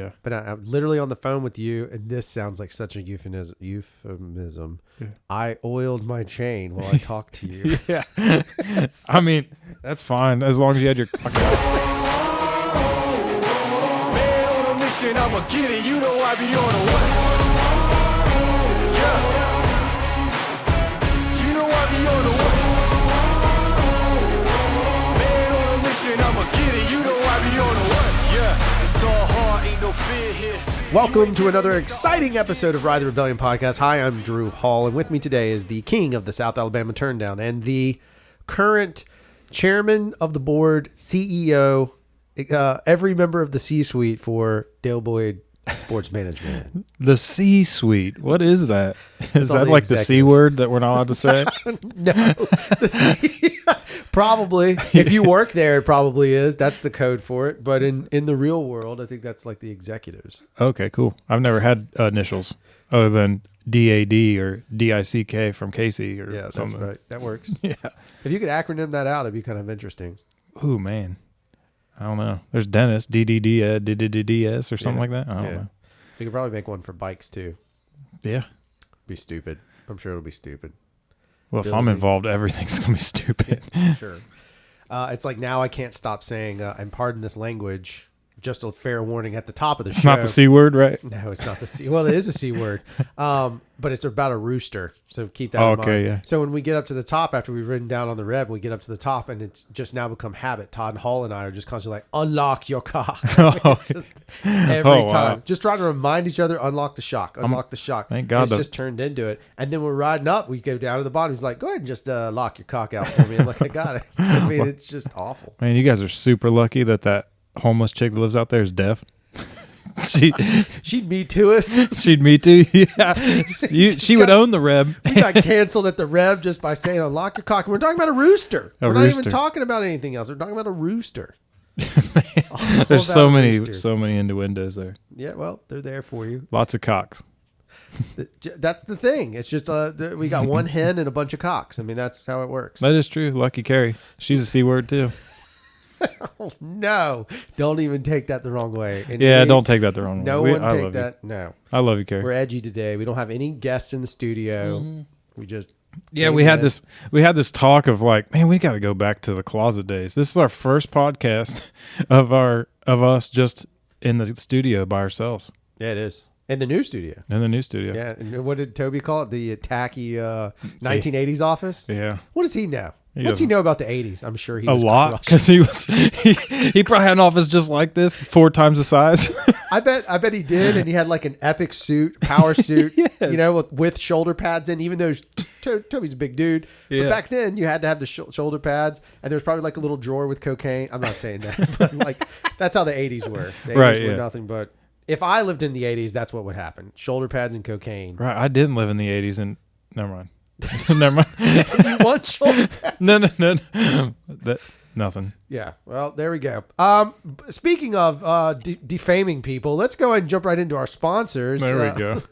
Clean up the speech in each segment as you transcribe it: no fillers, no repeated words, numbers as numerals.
Yeah. But I'm literally on the phone with you, and this sounds like such a euphemism. Yeah. I oiled my chain while I talked to you. Yeah. I mean, that's fine as long as you had your clock out. Man on a mission, I'ma get it. You know I be on a what? Yeah. You know I be on a what? Man on a mission, I'ma get it. You know I be on a what? Yeah. It's all hard, ain't no fear here. Welcome to another exciting episode of Ride the Rebellion Podcast. Hi, I'm Drew Hall, and with me today is the king of the South Alabama Turndown and the current chairman of the board, CEO, every member of the C-suite for Dale Boyd Sports Management. The C-suite. What is that? Is that the like the C word that we're not allowed to say? No. Probably. If you work there, it probably is. That's the code for it. But in the real world, I think that's like the executives. Okay, cool. I've never had initials other than DAD or DICK from Casey or something. That's right. That works. Yeah. If you could acronym that out, it'd be kind of interesting. Ooh, man. I don't know. There's Dennis, DDDS or something like that. I don't know. We could probably make one for bikes too. Yeah. Be stupid. I'm sure it'll be stupid. Well, if I'm involved, everything's going to be stupid. Yeah, sure. It's like now I can't stop saying, and pardon this language, just a fair warning at the top of the show. It's not the C word, right? No, it's not the C. Well, it is a C word, but it's about a rooster. So keep that in mind. Okay, yeah. So when we get up to the top, after we've ridden down on the Reb, we get up to the top, and it's just now become habit. Todd Hall and I are just constantly like, unlock your cock. It's just every time. Just trying to remind each other, unlock the shock, unlock the shock. Thank God. And it's just turned into it. And then we're riding up, we go down to the bottom. He's like, go ahead and just lock your cock out for me. I'm like, I got it. I mean, it's just awful. Man, you guys are super lucky that homeless chick that lives out there is deaf. She'd me to us. She'd me too. Yeah, she would own the Reb. We got canceled at the Reb just by saying unlock your cock. We're talking about a rooster. We're not even talking about anything else. We're talking about a rooster. There's so many innuendos there. Yeah, well, they're there for you. Lots of cocks. That's the thing. It's just we got one hen and a bunch of cocks. I mean, that's how it works. That is true. Lucky Carrie. She's a C word too. Oh, no, don't even take that the wrong way. Don't take that the wrong way. No one take that. You. No, I love you, Carrie. We're edgy today. We don't have any guests in the studio. Mm-hmm. We just we had this talk of like, man, we got to go back to the closet days. This is our first podcast of us just in the studio by ourselves. Yeah, it is. In the new studio. Yeah. And what did Toby call it? The tacky 1980s office? Yeah. What does he know? What's he know about the 80s? I'm sure he was a lot because he probably had an office just like this, 4 times the size. I bet he did, and he had like an epic suit, power suit, yes. with shoulder pads in. Even though Toby's a big dude, but back then you had to have the shoulder pads, and there was probably like a little drawer with cocaine. I'm not saying that, but like that's how the 80s were. The 80s were nothing but. If I lived in the 80s, that's what would happen: shoulder pads and cocaine. Right, I didn't live in the 80s, and never mind. Never mind. You want shoulder pads? No. Nothing. Yeah. Well, there we go. Speaking of defaming people, let's go ahead and jump right into our sponsors. There we go.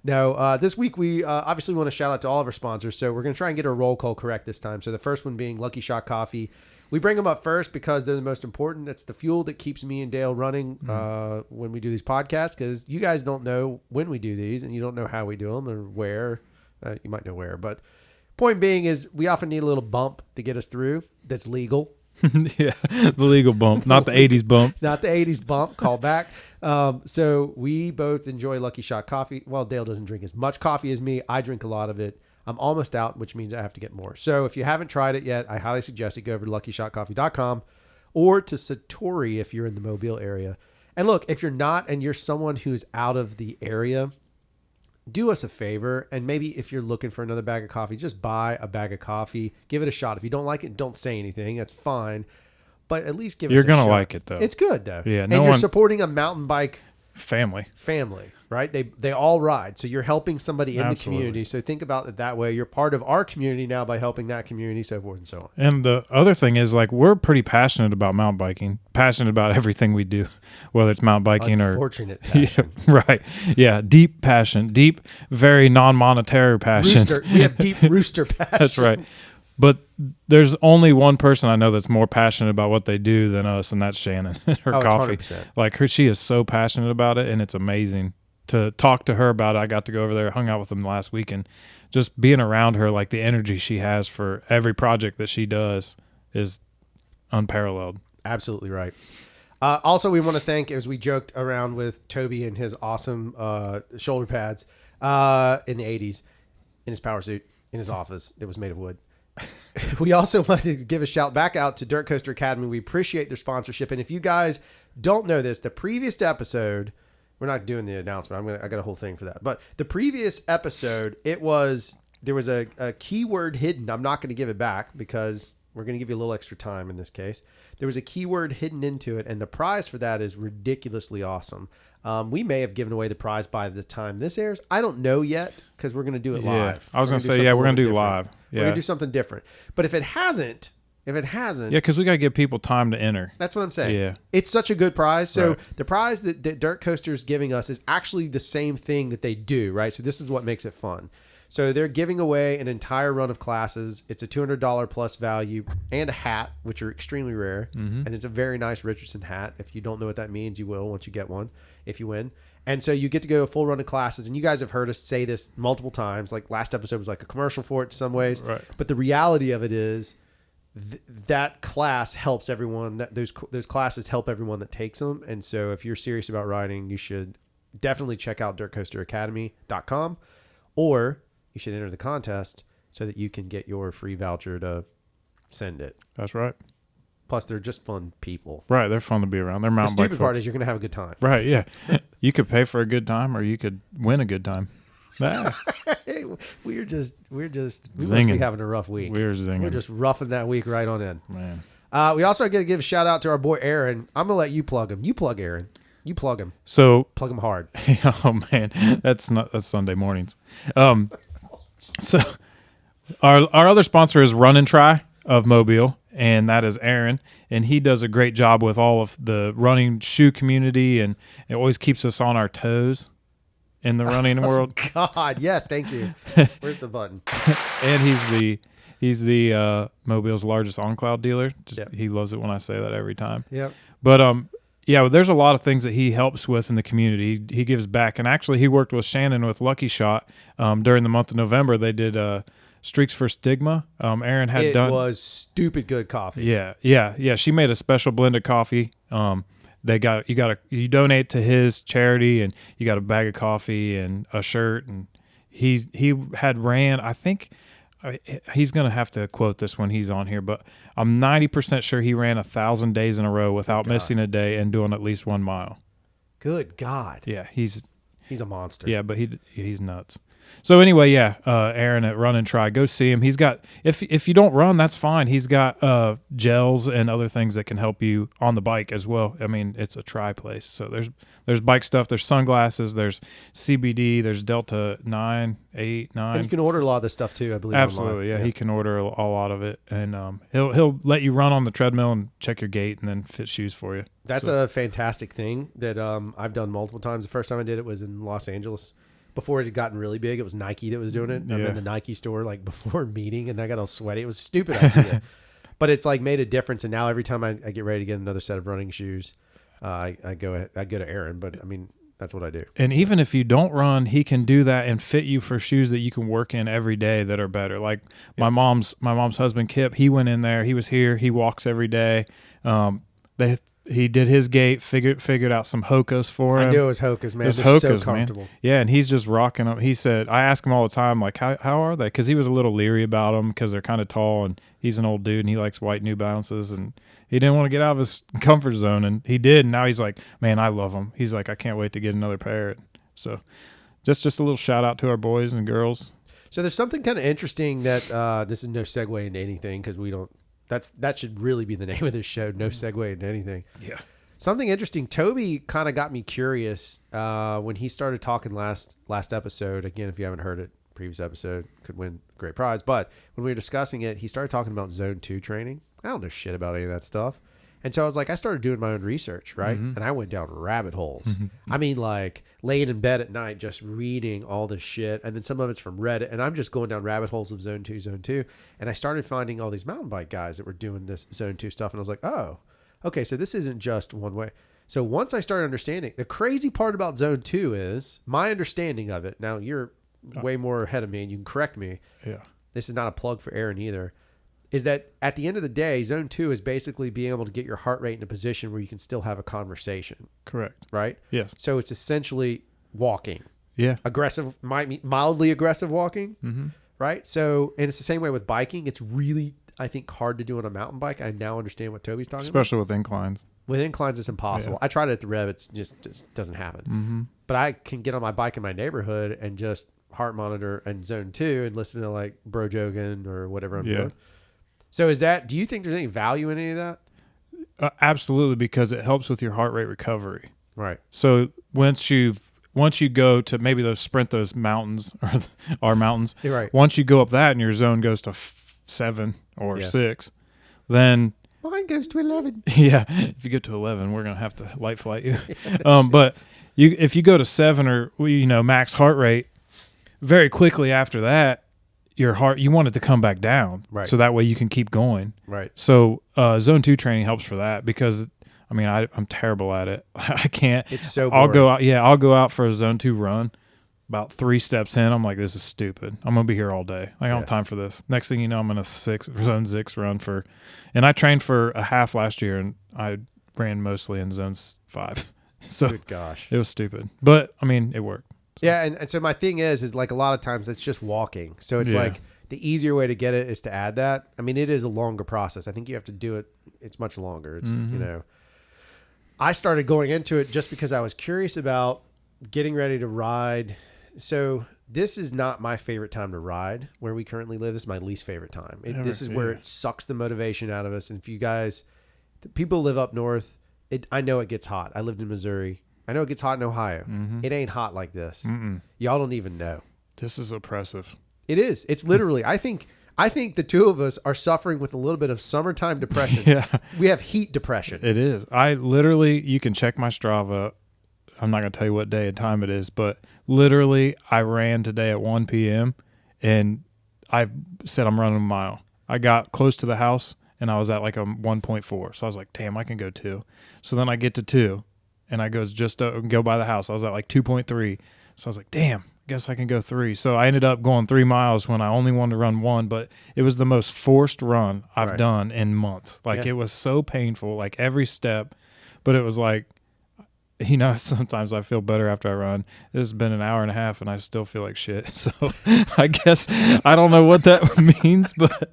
No, this week we obviously want to shout out to all of our sponsors, so we're going to try and get our roll call correct this time. So the first one being Lucky Shot Coffee. We bring them up first because they're the most important. It's the fuel that keeps me and Dale running when we do these podcasts, because you guys don't know when we do these, and you don't know how we do them or where. You might know where, but point being is we often need a little bump to get us through that's legal. Yeah, the legal bump, not the 80s bump. Not the 80s bump, call back. So we both enjoy Lucky Shot Coffee. Well, Dale doesn't drink as much coffee as me. I drink a lot of it. I'm almost out, which means I have to get more. So if you haven't tried it yet, I highly suggest it. Go over to LuckyShotCoffee.com or to Satori if you're in the Mobile area. And look, if you're not and you're someone who's out of the area, do us a favor, and maybe if you're looking for another bag of coffee, just buy a bag of coffee. Give it a shot. If you don't like it, don't say anything. That's fine. But at least give it a shot. You're going to like it, though. It's good, though. Yeah, and you're supporting a mountain bike family, right? They all ride. So you're helping somebody in the community. So think about it that way. You're part of our community now by helping that community, so forth and so on. And the other thing is, like, we're pretty passionate about mountain biking, passionate about everything we do, whether it's mountain biking Unfortunate passion. Yeah, right. Yeah. Deep passion, deep, very non-monetary passion. We have deep rooster passion. That's right. But there's only one person I know that's more passionate about what they do than us, and that's Shannon. Her Oh, it's coffee, 100%. like she is so passionate about it, and it's amazing to talk to her about it. I got to go over there, hung out with them last week, and just being around her, like the energy she has for every project that she does is unparalleled. Absolutely right. Also, we want to thank, as we joked around with Toby and his awesome shoulder pads in the 80s, in his power suit, in his office. It was made of wood. We also want to give a shout back out to Dirt Coaster Academy. We appreciate their sponsorship. And if you guys don't know this, the previous episode, we're not doing the announcement. I got a whole thing for that. But the previous episode, there was a keyword hidden. I'm not going to give it back because we're going to give you a little extra time in this case. There was a keyword hidden into it, and the prize for that is ridiculously awesome. We may have given away the prize by the time this airs. I don't know yet because we're going to do it live. I was going to say, we're going to do live. We're going to do something different. But if it hasn't, because we got to give people time to enter. That's what I'm saying. Yeah. It's such a good prize. So right. The prize that Dirt Coaster's giving us is actually the same thing that they do, right? So this is what makes it fun. So they're giving away an entire run of classes. It's a $200 plus value and a hat, which are extremely rare. Mm-hmm. And it's a very nice Richardson hat. If you don't know what that means, you will once you get one, if you win. And so you get to go a full run of classes. And you guys have heard us say this multiple times. Like last episode was like a commercial for it in some ways. Right. But the reality of it is that class helps everyone. Those classes help everyone that takes them. And so if you're serious about riding, you should definitely check out dirtcoasteracademy.com, or you should enter the contest so that you can get your free voucher to send it. That's right. Plus, they're just fun people. Right. They're fun to be around. They're mountain The bike stupid part folks. is you're going to have a good time. Right. Yeah. You could pay for a good time, or you could win a good time. Ah, we must be Zinging. having a rough week. we're zinging. We're just roughing that week right on in. Man. We also got to give a shout out to our boy Aaron. I'm going to let you plug him. You plug Aaron. You plug him. So, Plug him hard. oh man, that's Sunday mornings. So our other sponsor is Run and Try of Mobile, and that is Aaron, and he does a great job with all of the running shoe community, and it always keeps us on our toes in the running world. God, yes, thank you. Where's the button? And he's the Mobile's largest on-cloud dealer. Yep. He loves it when I say that every time. Yep. But yeah, there's a lot of things that he helps with in the community. He gives back, and actually, he worked with Shannon with Lucky Shot during the month of November. They did Streaks for Stigma. Aaron had done. It was stupid good coffee. Yeah. She made a special blended coffee. You donate to his charity, and you got a bag of coffee and a shirt. And he had ran. I think he's gonna have to quote this when he's on here, but I'm 90% sure he ran 1,000 days in a row without missing a day and doing at least 1 mile. Good God. Yeah, he's a monster. Yeah, but he's nuts. So anyway, yeah, Aaron at Run and Try, go see him. He's got, if you don't run, that's fine. He's got gels and other things that can help you on the bike as well. I mean, it's a try place. So there's bike stuff, there's sunglasses, there's CBD, there's Delta 9, 8, 9. And you can order a lot of this stuff too, I believe. Absolutely, online. yeah. He can order a lot of it, and he'll let you run on the treadmill and check your gait, and then fit shoes for you. That's a fantastic thing that I've done multiple times. The first time I did it was in Los Angeles. Before it had gotten really big, it was Nike that was doing it. I'm in the Nike store like before a meeting, and I got all sweaty. It was a stupid idea, but it's like made a difference. And now every time I get ready to get another set of running shoes, I go to Aaron. But I mean, that's what I do. And even if you don't run, he can do that and fit you for shoes that you can work in every day that are better. Like my mom's husband Kip, he went in there. He was here. He walks every day. He did his gait, figured out some Hokas for him. I knew it was Hokas, man. It's They're Hokas, so comfortable. man. Yeah, and he's just rocking them. He said, I ask him all the time, like, how are they? Because he was a little leery about them because they're kind of tall, and he's an old dude, and he likes white New Balances, and he didn't want to get out of his comfort zone, and he did. And now he's like, man, I love them. He's like, I can't wait to get another pair. So just a little shout out to our boys and girls. So there's something kind of interesting that this is no segue into anything because we don't. That should really be the name of this show. No segue into anything. Yeah. Something interesting. Toby kind of got me curious when he started talking last episode. Again, if you haven't heard it, previous episode could win a great prize. But when we were discussing it, he started talking about Zone 2 training. I don't know shit about any of that stuff. And so I was like, I started doing my own research, right? And I went down rabbit holes. I mean, like laying in bed at night, just reading all this shit. And then some of it's from Reddit. And I'm just going down rabbit holes of Zone 2. And I started finding all these mountain bike guys that were doing this Zone 2 stuff. And I was like, oh, okay, so this isn't just one way. So once I started understanding, the crazy part about Zone 2 is my understanding of it. Now, you're way more ahead of me and you can correct me. Yeah. This is not a plug for Aaron either. Is that at the end of the day, Zone 2 is basically being able to get your heart rate in a position where you can still have a conversation. Correct. Right? Yes. So it's essentially walking. Yeah. Aggressive, mildly aggressive walking. Right? So, and it's the same way with biking. It's really, I think, hard to do on a mountain bike. I now understand what Toby's talking about. Especially with inclines. With inclines, it's impossible. Yeah. I tried it at the Rev. It just doesn't happen. But I can get on my bike in my neighborhood and just heart monitor and Zone 2 and listen to like Bro Jogan or whatever I'm doing. So do you think there's any value in any of that? Absolutely, because it helps with your heart rate recovery. Right. So once you go to maybe those mountains or our mountains, You're right. once you go up that and your zone goes to 7 or 6, then Mine goes to 11. yeah, if you get to 11, we're gonna have to light flight you. But if you go to 7 or max heart rate, very quickly after that, your heart, you want it to come back down, Right. so that way you can keep going. Right. So Zone 2 training helps for that because I mean I'm terrible at it. I can't. It's so I'll go boring. out. Yeah, I'll go out for a Zone 2 run. About 3 steps in, I'm like, this is stupid. I'm gonna be here all day. I don't have time for this. Next thing you know, I'm in a Zone 6 run and I trained for a half last year, and I ran mostly in Zone 5. So Good gosh. it was stupid, but I mean, it worked. Yeah, and so my thing is like a lot of times it's just walking. So it's like the easier way to get it is to add that. I mean, it is a longer process. I think you have to do it. It's much longer. It's, I started going into it just because I was curious about getting ready to ride. So this is not my favorite time to ride where we currently live. This is my least favorite time. This is where it sucks the motivation out of us. And if you guys, the people live up north, I know it gets hot. I lived in Missouri. I know it gets hot in Ohio. It ain't hot like this. Y'all don't even know. This is oppressive. It is. It's literally, I think the two of us are suffering with a little bit of summertime depression. Yeah. We have heat depression. It is. You can check my Strava. I'm not going to tell you what day and time it is, but literally I ran today at 1 p.m. and I said I'm running a mile. I got close to the house and I was at like a 1.4. So I was like, damn, I can go 2. So then I get to 2 and I go by the house. I was at like 2.3. So I was like, damn, I guess I can go 3. So I ended up going 3 miles when I only wanted to run 1, but it was the most forced run I've done in months. Like it was so painful, like every step, but it was like, sometimes I feel better after I run. It's been an hour and a half and I still feel like shit. So I guess I don't know what that means, but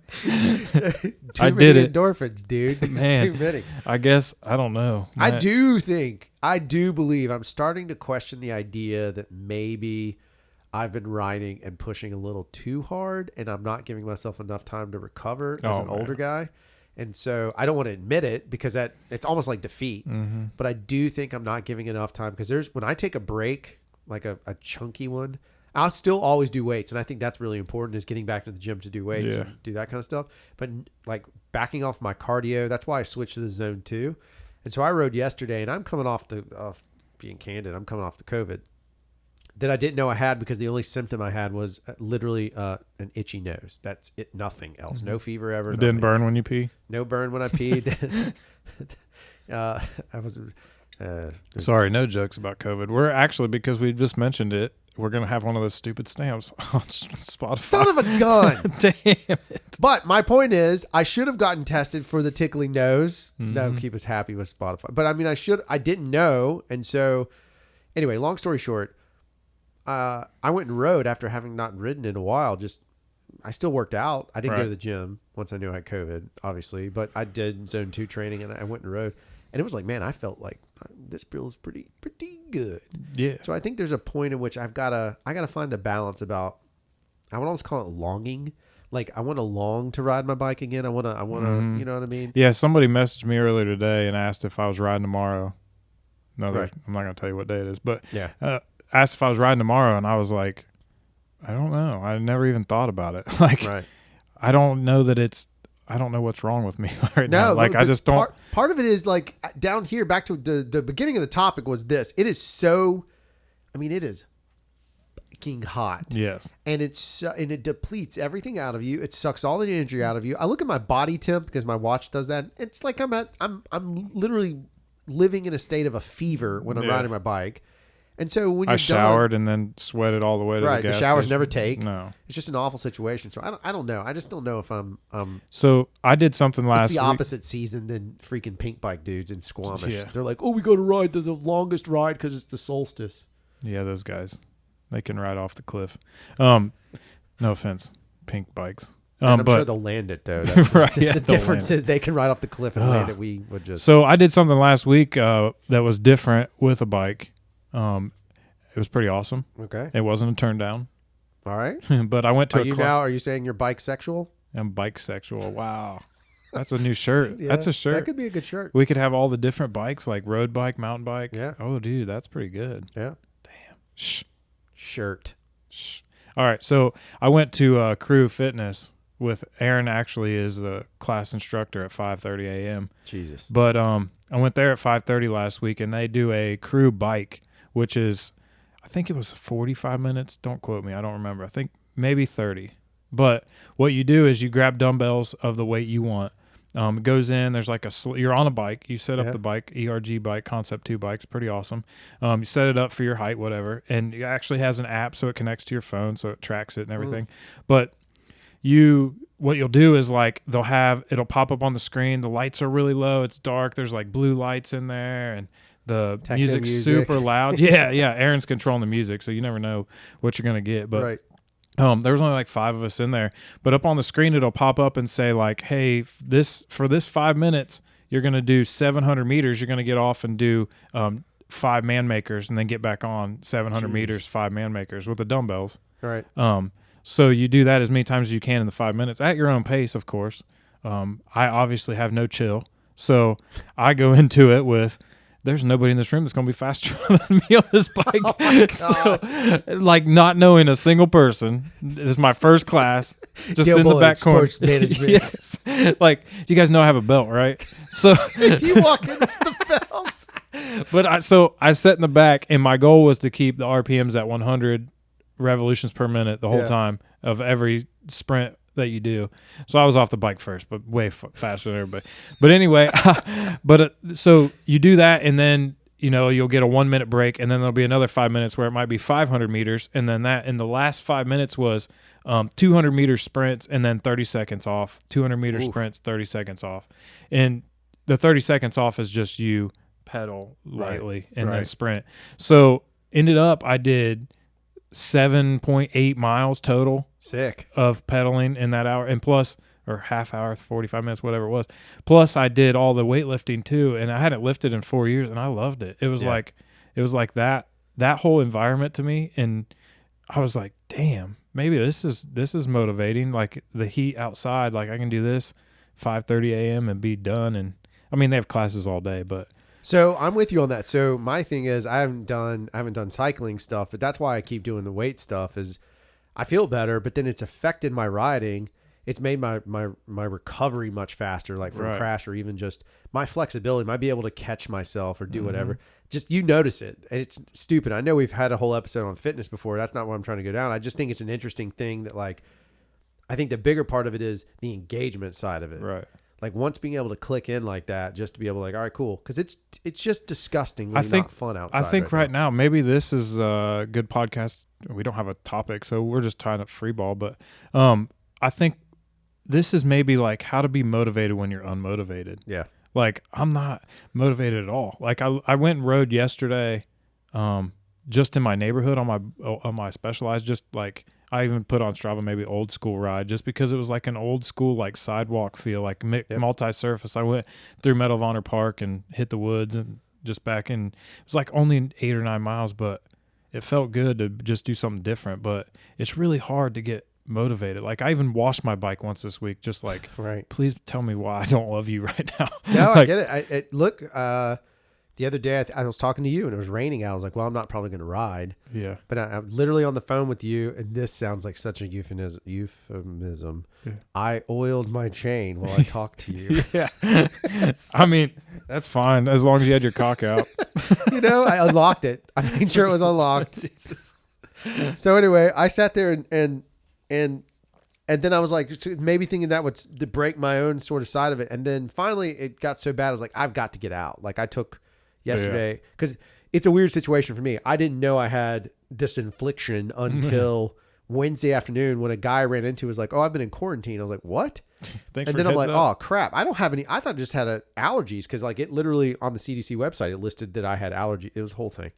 I did it. Endorphins, dude. Man, Too many. I guess, I don't know. I do believe I'm starting to question the idea that maybe I've been riding and pushing a little too hard and I'm not giving myself enough time to recover as an older guy. And so I don't want to admit it because it's almost like defeat, but I do think I'm not giving enough time because when I take a break, like a chunky one, I'll still always do weights. And I think that's really important is getting back to the gym to do weights and do that kind of stuff. But like backing off my cardio, that's why I switched to the Zone 2. And so I rode yesterday and I'm coming off being candid, I'm coming off the COVID that I didn't know I had because the only symptom I had was literally an itchy nose. That's it. Nothing else. No fever ever. It didn't burn when you pee? No burn when I peed. I was sorry, no jokes about COVID. We're actually, because we just mentioned it, we're going to have one of those stupid stamps on Spotify. Son of a gun. Damn it. But my point is, I should have gotten tested for the tickling nose. That would keep us happy with Spotify. But I mean, I didn't know. And so anyway, long story short, I went and rode after having not ridden in a while. I still worked out. I didn't go to the gym once I knew I had COVID, obviously, but I did Zone 2 training and I went and rode. And it was like, man, I felt like this feels pretty good. Yeah. So I think there's a point in which I gotta find a balance about, I would almost call it longing. Like I want to long to ride my bike again. I want to, you know what I mean? Yeah. Somebody messaged me earlier today and asked if I was riding tomorrow. I'm not going to tell you what day it is, but asked if I was riding tomorrow. And I was like, I don't know. I never even thought about it. Like, I don't know that it's I don't know what's wrong with me right No, now. Like I just don't. Part of it is like down here. Back to the beginning of the topic was this. It is so. I mean, it is fucking hot. Yes. And and it depletes everything out of you. It sucks all the energy out of you. I look at my body temp because my watch does that. It's like I'm literally living in a state of a fever when I'm riding my bike. And so when you're I showered and then sweated all the way to the gas the showers station. never take. No. It's just an awful situation. So I don't know. I just don't know if I'm So I did something last it's the week. opposite season than freaking pink bike dudes in Squamish. Yeah. They're like, oh, we go to ride the longest ride because it's the solstice. Yeah, those guys. They can ride off the cliff. No offense, pink bikes. And I'm but, sure they'll land it though. That's right, the difference is they can ride off the cliff and land it. We would just. So I did something last week that was different with a bike. It was pretty awesome. Okay. It wasn't a turn down. All right. But I went to Are you saying you're bike sexual? I'm bike sexual. Wow. That's a new shirt. Yeah, That's a shirt. That could be a good shirt. We could have all the different bikes like road bike, mountain bike. Yeah. Oh, dude, that's pretty good. Yeah. Damn. Shh. Shirt. Shh. All right. So I went to Crew Fitness with Aaron. Actually, is a class instructor at 5:30 a.m. Jesus. But I went there at 5:30 last week, and they do a crew bike, which is, I think it was 45 minutes. Don't quote me. I don't remember. I think maybe 30. But what you do is you grab dumbbells of the weight you want. It goes in. There's like you're on a bike. You set up the bike, ERG bike, Concept 2 bikes, pretty awesome. You set it up for your height, whatever, and it actually has an app so it connects to your phone, so it tracks it and everything. But what you'll do is like it'll pop up on the screen. The lights are really low. It's dark. There's like blue lights in there, and the music's super loud. Yeah. Aaron's controlling the music, so you never know what you're gonna get. But right. There was only like 5 of us in there, but up on the screen it'll pop up and say like, "Hey, for this 5 minutes, you're gonna do 700 meters. You're gonna get off and do 5 man makers, and then get back on 700 meters, 5 man makers with the dumbbells." Right. So you do that as many times as you can in the 5 minutes at your own pace, of course. I obviously have no chill, so I go into it with, there's nobody in this room that's going to be faster than me on this bike. Oh so, like, not knowing a single person. This is my first class. Just in the back corner. Sports management. Yes. Like, you guys know I have a belt, right? So if you walk in with the belt. But I sat in the back, and my goal was to keep the RPMs at 100 revolutions per minute the whole time of every sprint that you do. So I was off the bike first, but way faster than everybody. But anyway, so you do that, and then you'll get a 1 minute break, and then there'll be another 5 minutes where it might be 500 meters, and then that in the last 5 minutes was 200 meter sprints, and then 30 seconds off. 200 meter sprints, 30 seconds off, and the 30 seconds off is just you pedal lightly and then sprint. So ended up I did 7.8 miles total. Sick. Of pedaling in that hour, and plus, or half hour, 45 minutes, whatever it was. Plus I did all the weightlifting too, and I hadn't lifted in 4 years, and I loved it. It was like that whole environment to me, and I was like, damn, maybe this is motivating. Like the heat outside, like I can do this 5:30 a.m. and be done. And I mean, they have classes all day, but so I'm with you on that. So my thing is, I haven't done cycling stuff, but that's why I keep doing the weight stuff. Is I feel better, but then it's affected my riding. It's made my recovery much faster, like from crash, or even just my flexibility, might be able to catch myself or do whatever. Just you notice it. And it's stupid. I know we've had a whole episode on fitness before. That's not what I'm trying to go down. I just think it's an interesting thing that, like, I think the bigger part of it is the engagement side of it. Right. Like once being able to click in like that, just to be able to like, all right, cool. Cause it's just disgustingly not fun outside. I think right now, maybe this is a good podcast. We don't have a topic, so we're just trying to free ball, but I think this is maybe like how to be motivated when you're unmotivated. Yeah. Like I'm not motivated at all. Like I went and rode yesterday, just in my neighborhood on my Specialized, just like I even put on Strava maybe old school ride, just because it was like an old school like sidewalk feel, like multi-surface. I went through Medal of Honor Park and hit the woods and just back in. It was like only 8 or 9 miles, but it felt good to just do something different. But it's really hard to get motivated. Like I even washed my bike once this week, just like, please tell me why I don't love you right now. No, like, I get it. The other day, I was talking to you and it was raining. I was like, well, I'm not probably going to ride. Yeah. But I'm literally on the phone with you, and this sounds like such a euphemism. Yeah. I oiled my chain while I talked to you. Yeah. I mean, that's fine as long as you had your cock out. I unlocked it. I made sure it was unlocked. Jesus. So anyway, I sat there and then I was like, maybe thinking that would to break my own sort of side of it. And then finally it got so bad. I was like, I've got to get out. Like I took yesterday because it's a weird situation for me. I didn't know I had this infliction until Wednesday afternoon when a guy ran into was like, oh, I've been in quarantine. I was like, what? Thanks And for then I'm like, heads up. oh crap. I don't have any. I thought I just had allergies because like it literally on the CDC website, it listed that I had allergy. It was a whole thing.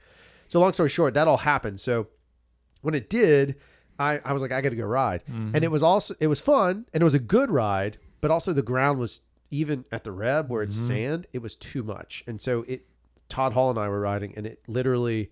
So long story short, that all happened. So when it did, I was like, I got to go ride. And it was fun and it was a good ride, but also the ground was even at the Reb where it's sand, it was too much. And so Todd Hall and I were riding and it literally,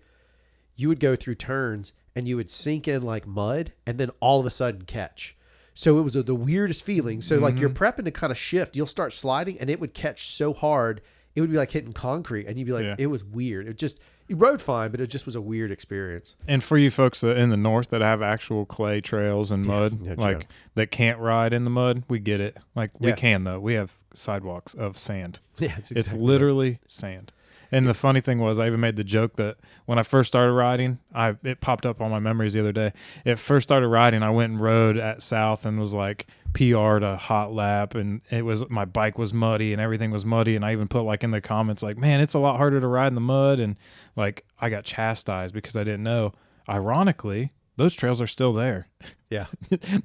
you would go through turns and you would sink in like mud and then all of a sudden catch. So it was the weirdest feeling. So like you're prepping to kind of shift, you'll start sliding and it would catch so hard. It would be like hitting concrete and you'd be like, It was weird. You rode fine, but it just was a weird experience. And for you folks in the north that have actual clay trails and mud, like that can't ride in the mud, we get it. Like we can though. We have sidewalks of sand. Yeah, it's literally sand. And the funny thing was, I even made the joke that when I first started riding, it popped up on my memories the other day. It first started riding, I went and rode at South and was like PR'd a hot lap, and my bike was muddy and everything was muddy. And I even put like in the comments like, man, it's a lot harder to ride in the mud. And like I got chastised because I didn't know. Ironically, those trails are still there. Yeah.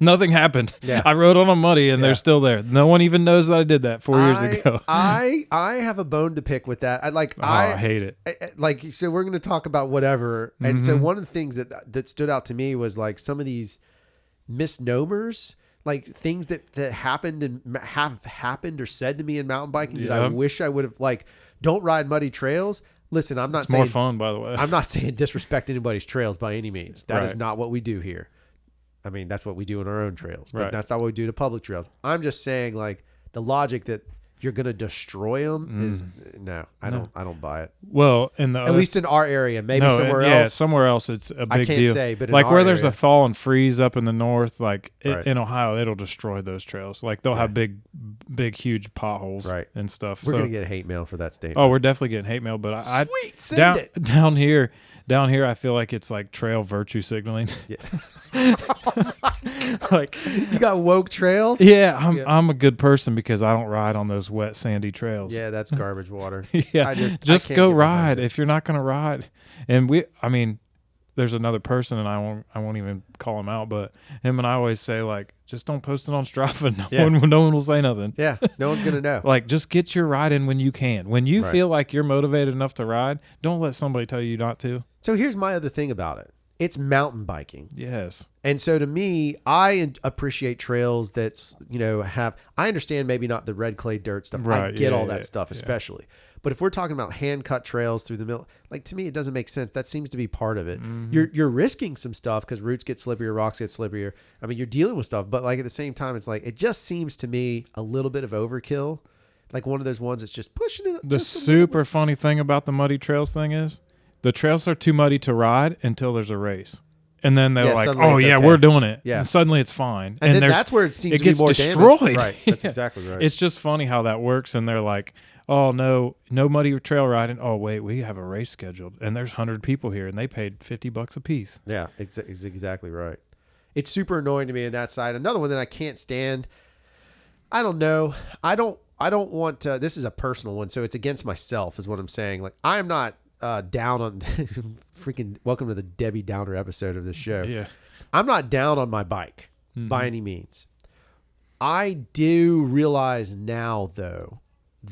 Nothing happened. Yeah. I rode on them muddy and they're still there. No one even knows that I did that 4 years ago. I have a bone to pick with that. I hate it. So we're going to talk about whatever. And so one of the things that stood out to me was like some of these misnomers, like things that happened and have happened or said to me in mountain biking that I wish I would have, like, don't ride muddy trails. Listen, I'm not saying more fun, by the way. I'm not saying disrespect anybody's trails by any means. That is Right. not what we do here. I mean, that's what we do in our own trails, but Right. that's not what we do to public trails. I'm just saying, like, the logic that you're going to destroy them is no. I don't buy it. Well, At least in our area, maybe somewhere else. Yeah, somewhere else it's a big I can't deal. say, but in like our where there's area- a thaw and freeze up in the north, like Right. in Ohio, it'll destroy those trails. Like they'll have big, huge potholes Right. and stuff. We're So- going to get hate mail for that statement. Oh, we're definitely getting hate mail, but I Sweet, send it. down here, I feel like it's like trail virtue signaling. Yeah. Like, You got woke trails? yeah, I'm a good person because I don't ride on those wet sandy trails. Yeah, that's garbage water. Yeah, I just can't go get behind ride it. if you're not gonna ride. And there's another person, and I won't even call him out, but him and I always say like, just don't post it on Strava. No one will say nothing. Yeah, no one's going to know. Like, just get your ride in when you can. When you Right. feel like you're motivated enough to ride, don't let somebody tell you not to. So here's my other thing about it. It's mountain biking. Yes. And so to me, I appreciate trails that's, I understand maybe not the red clay dirt stuff. I Right, get yeah, all that yeah, stuff, yeah. especially. But if we're talking about hand cut trails through the middle, like to me, it doesn't make sense. That seems to be part of it. You're risking some stuff because roots get slipperier, rocks get slipperier. I mean, you're dealing with stuff, but like at the same time, it's like, it just seems to me a little bit of overkill. Like one of those ones that's just pushing it. The just a little super funny thing about the muddy trails thing is the trails are too muddy to ride until there's a race. And then they're Yeah, like, suddenly oh, it's yeah, okay. we're doing it. Yeah. And suddenly it's fine. And then there's- that's where it seems to be gets more destroyed. damage. Right. That's Yeah. exactly right. It's just funny how that works. And they're like, oh, no muddy trail riding. Oh, wait, we have a race scheduled. And there's 100 people here, and they paid $50 a piece. Yeah, it's exactly right. It's super annoying to me on that side. Another one that I can't stand. I don't know. I don't want to. This is a personal one, so it's against myself, is what I'm saying. Like I am not down on freaking. Welcome to the Debbie Downer episode of this show. Yeah. I'm not down on my bike by any means. I do realize now, though,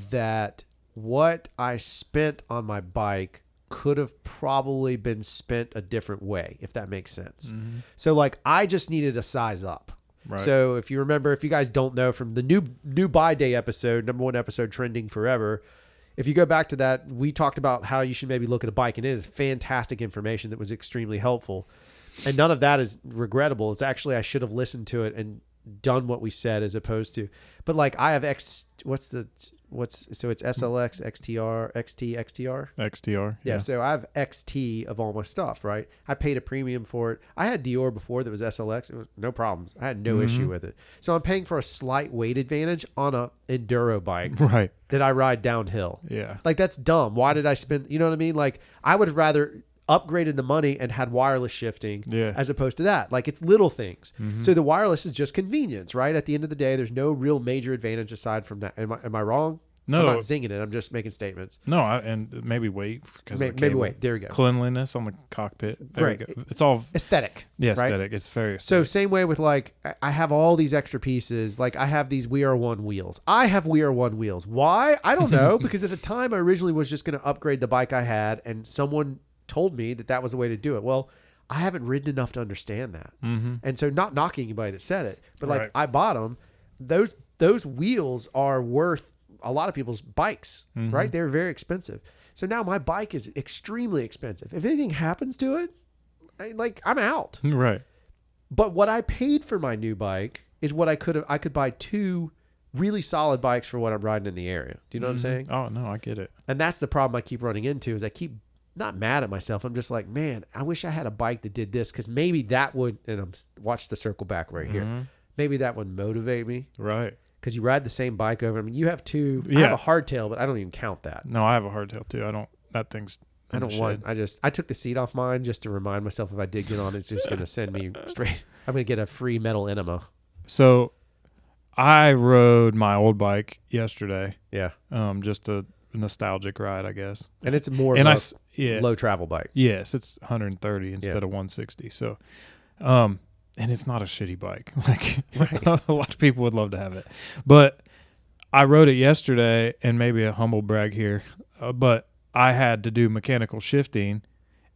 that what I spent on my bike could have probably been spent a different way, if that makes sense. So, like, I just needed a size up. Right. So, if you remember, if you guys don't know from the new buy day episode, #1 episode trending forever, if you go back to that, we talked about how you should maybe look at a bike, and it is fantastic information that was extremely helpful. And none of that is regrettable. It's actually, I should have listened to it and done what we said as opposed to, but like I have what's the so it's SLX, XTR, XT, XTR. XTR. Yeah, so I have XT of all my stuff, right? I paid a premium for it. I had Dior before that was SLX. It was no problems. I had no issue with it. So I'm paying for a slight weight advantage on a enduro bike Right. that I ride downhill. Yeah. Like, that's dumb. Why did I spend, you know what I mean? Like, I would have rather upgraded the money and had wireless shifting as opposed to that. Like, it's little things. So the wireless is just convenience, right? At the end of the day, there's no real major advantage aside from that. Am I wrong? No. I'm not zinging it. I'm just making statements. No, and maybe weight because Maybe weight. There we go. Cleanliness on the cockpit. There Right. we go. It's all Aesthetic. yeah, right? aesthetic. It's very So aesthetic. same way with, like, I have all these extra pieces. Like, I have these We Are One wheels. I have We Are One wheels. Why? I don't know. Because at the time I originally was just going to upgrade the bike I had, and someone told me that was the way to do it. Well, I haven't ridden enough to understand that. And so, not knocking anybody that said it, but like, Right. I bought them. Those wheels are worth a lot of people's bikes, right? They're very expensive. So now my bike is extremely expensive. If anything happens to it, I'm out. Right. But what I paid for my new bike is what I could buy 2 really solid bikes for what I'm riding in the area. Do you know what I'm saying? Oh no, I get it. And that's the problem I keep running into is I keep not mad at myself. I'm just like, man, I wish I had a bike that did this, because maybe that would, and watch the circle back right here. Maybe that would motivate me, Right. because you ride the same bike over. I mean, you have 2. I Yeah. have a hardtail, but I don't even count that. No, I have a hardtail too. I don't. That thing's. I don't want. I took the seat off mine just to remind myself if I did get on, it's just going to send me straight. I'm going to get a free metal enema. So, I rode my old bike yesterday. Yeah, Just a nostalgic ride, I guess. and it's more And of yeah. a low travel bike. Yes, it's 130 instead of 160. So, and it's not a shitty bike. Like a lot of people would love to have it, but I rode it yesterday, and maybe a humble brag here, but I had to do mechanical shifting,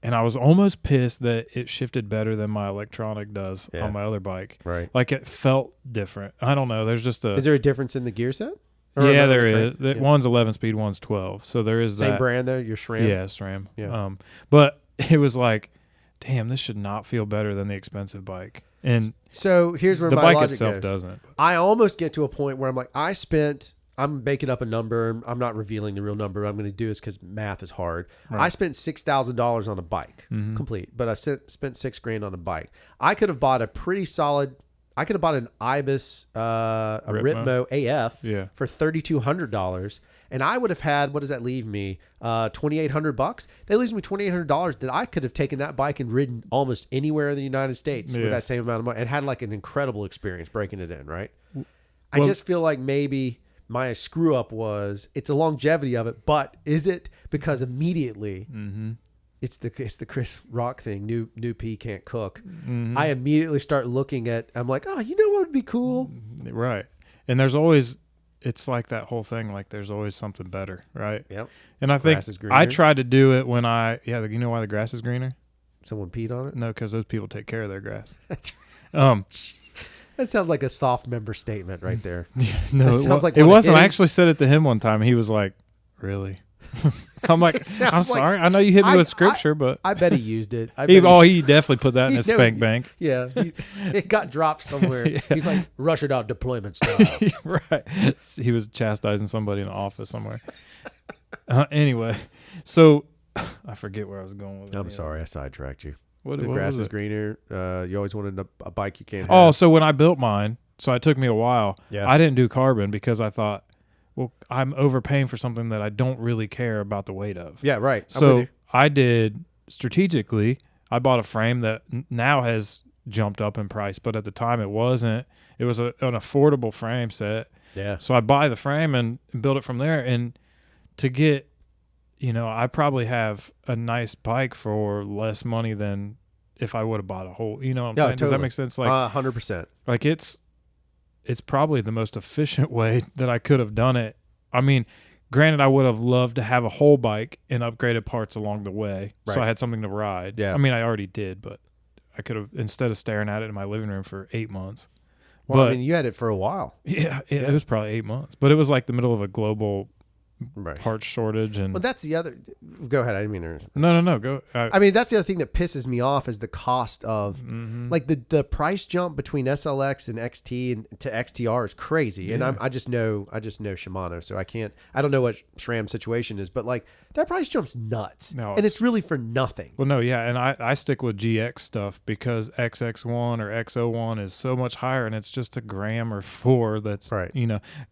and I was almost pissed that it shifted better than my electronic does on my other bike. Right. Like, it felt different. I don't know. There's just Is there a difference in the gear set? yeah, there is. One's 11 speed, one's 12. So there is Same that. brand though. Your SRAM. Yeah, SRAM. Yeah. But it was like, damn, this should not feel better than the expensive bike. And So here's where the my bike logic itself goes. doesn't. I almost get to a point where I'm like, I'm making up a number. I'm not revealing the real number. I'm going to do this because math is hard. Right. I spent $6,000 on a bike, complete, but I spent $6,000 on a bike. I could have bought a pretty solid. I could have bought an Ibis, a Ritmo AF for $3,200, and I would have had, what does that leave me? $2,800. That leaves me $2,800 that I could have taken that bike and ridden almost anywhere in the United States with that same amount of money, and had like an incredible experience breaking it in. Right. I just feel like maybe my screw up was it's the longevity of it, but is it because immediately it's the Chris Rock thing, new pea can't cook. I immediately start looking at, I'm like, oh, you know what would be cool? Right. And there's always, it's like that whole thing, like there's always something better, right? Yep. And I think Grass is greener. I tried to do it when you know why the grass is greener? Someone peed on it? No, because those people take care of their grass. That's right. That sounds like a soft member statement right there. No, that sounds like it one of wasn't. I his. actually said it to him one time. He was like, really? I'm like, Just sounds I'm like- sorry. I know you hit me with scripture, but I bet he used it. he definitely put that in his No, spank bank. Yeah. It got dropped somewhere. Yeah. He's like, rush it out deployment style. Right. He was chastising somebody in the office somewhere. Anyway, so I forget where I was going with it. I'm sorry, I sidetracked you. What, The what grass was is it? greener. You always wanted a bike you can't have. Oh, so when I built mine, so it took me a while. Yeah. I didn't do carbon because I thought, well, I'm overpaying for something that I don't really care about the weight of. Yeah, right. I'm with So you. I did strategically. I bought a frame that now has jumped up in price, but at the time it wasn't. It was an affordable frame set. Yeah. So I buy the frame and build it from there. And to get, I probably have a nice bike for less money than if I would have bought a whole. You know what I'm saying? Does that Totally. make sense? Like 100%. Like it's probably the most efficient way that I could have done it. I mean, granted, I would have loved to have a whole bike and upgraded parts along the way, so Right. I had something to ride. Yeah. I mean, I already did, but I could have, instead of staring at it in my living room for 8 months. Well, but I mean, you had it for a while. yeah, it was probably 8 months, but it was like the middle of a global Right. parts shortage and Well, that's the other. Go ahead. I didn't mean to. no go. I mean, that's the other thing that pisses me off is the cost of like the price jump between SLX and XT and to XTR is crazy. And I just know Shimano, so I don't know what SRAM's situation is, but like that price jump's nuts. No, and it's really for nothing. Well, no, yeah, and I stick with GX stuff because XX1 or XO1 is so much higher, and it's just a gram or 4 that's Right.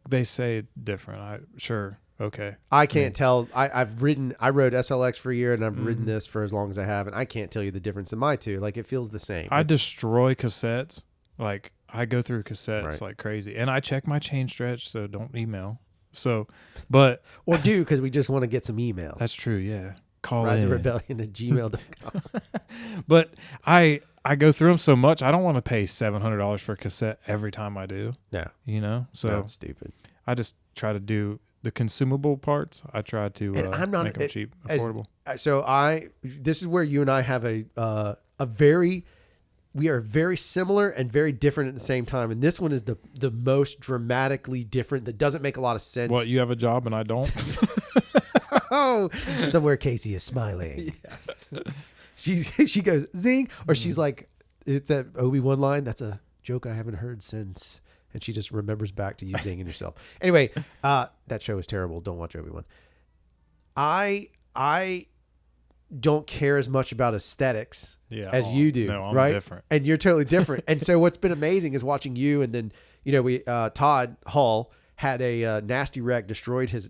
they say different. Sure. Okay. I can't tell. I rode SLX for a year and I've ridden this for as long as I have, and I can't tell you the difference in my two. Like it feels the same. I destroy cassettes. Like I go through cassettes like crazy, and I check my chain stretch, so don't email. So, but or do because we just want to get some email. That's true. Yeah. Call Ride in. the Rebellion at gmail.com. But I go through them so much. I don't want to pay $700 for a cassette every time I do. No. So that's stupid. I just try to do the consumable parts. I try to make them cheap, affordable. This is where you and I have we are very similar and very different at the same time. And this one is the most dramatically different that doesn't make a lot of sense. What, you have a job and I don't? Oh, somewhere Casey is smiling. Yeah. She goes, zing. Or she's like, it's that Obi-Wan line. That's a joke I haven't heard since. And she just remembers back to you zinging yourself. Anyway, that show is terrible. Don't watch Obi-Wan. I don't care as much about aesthetics as you do. No, I'm right? different. And you're totally different. And so what's been amazing is watching you. And then, we Todd Hall had a nasty wreck, destroyed his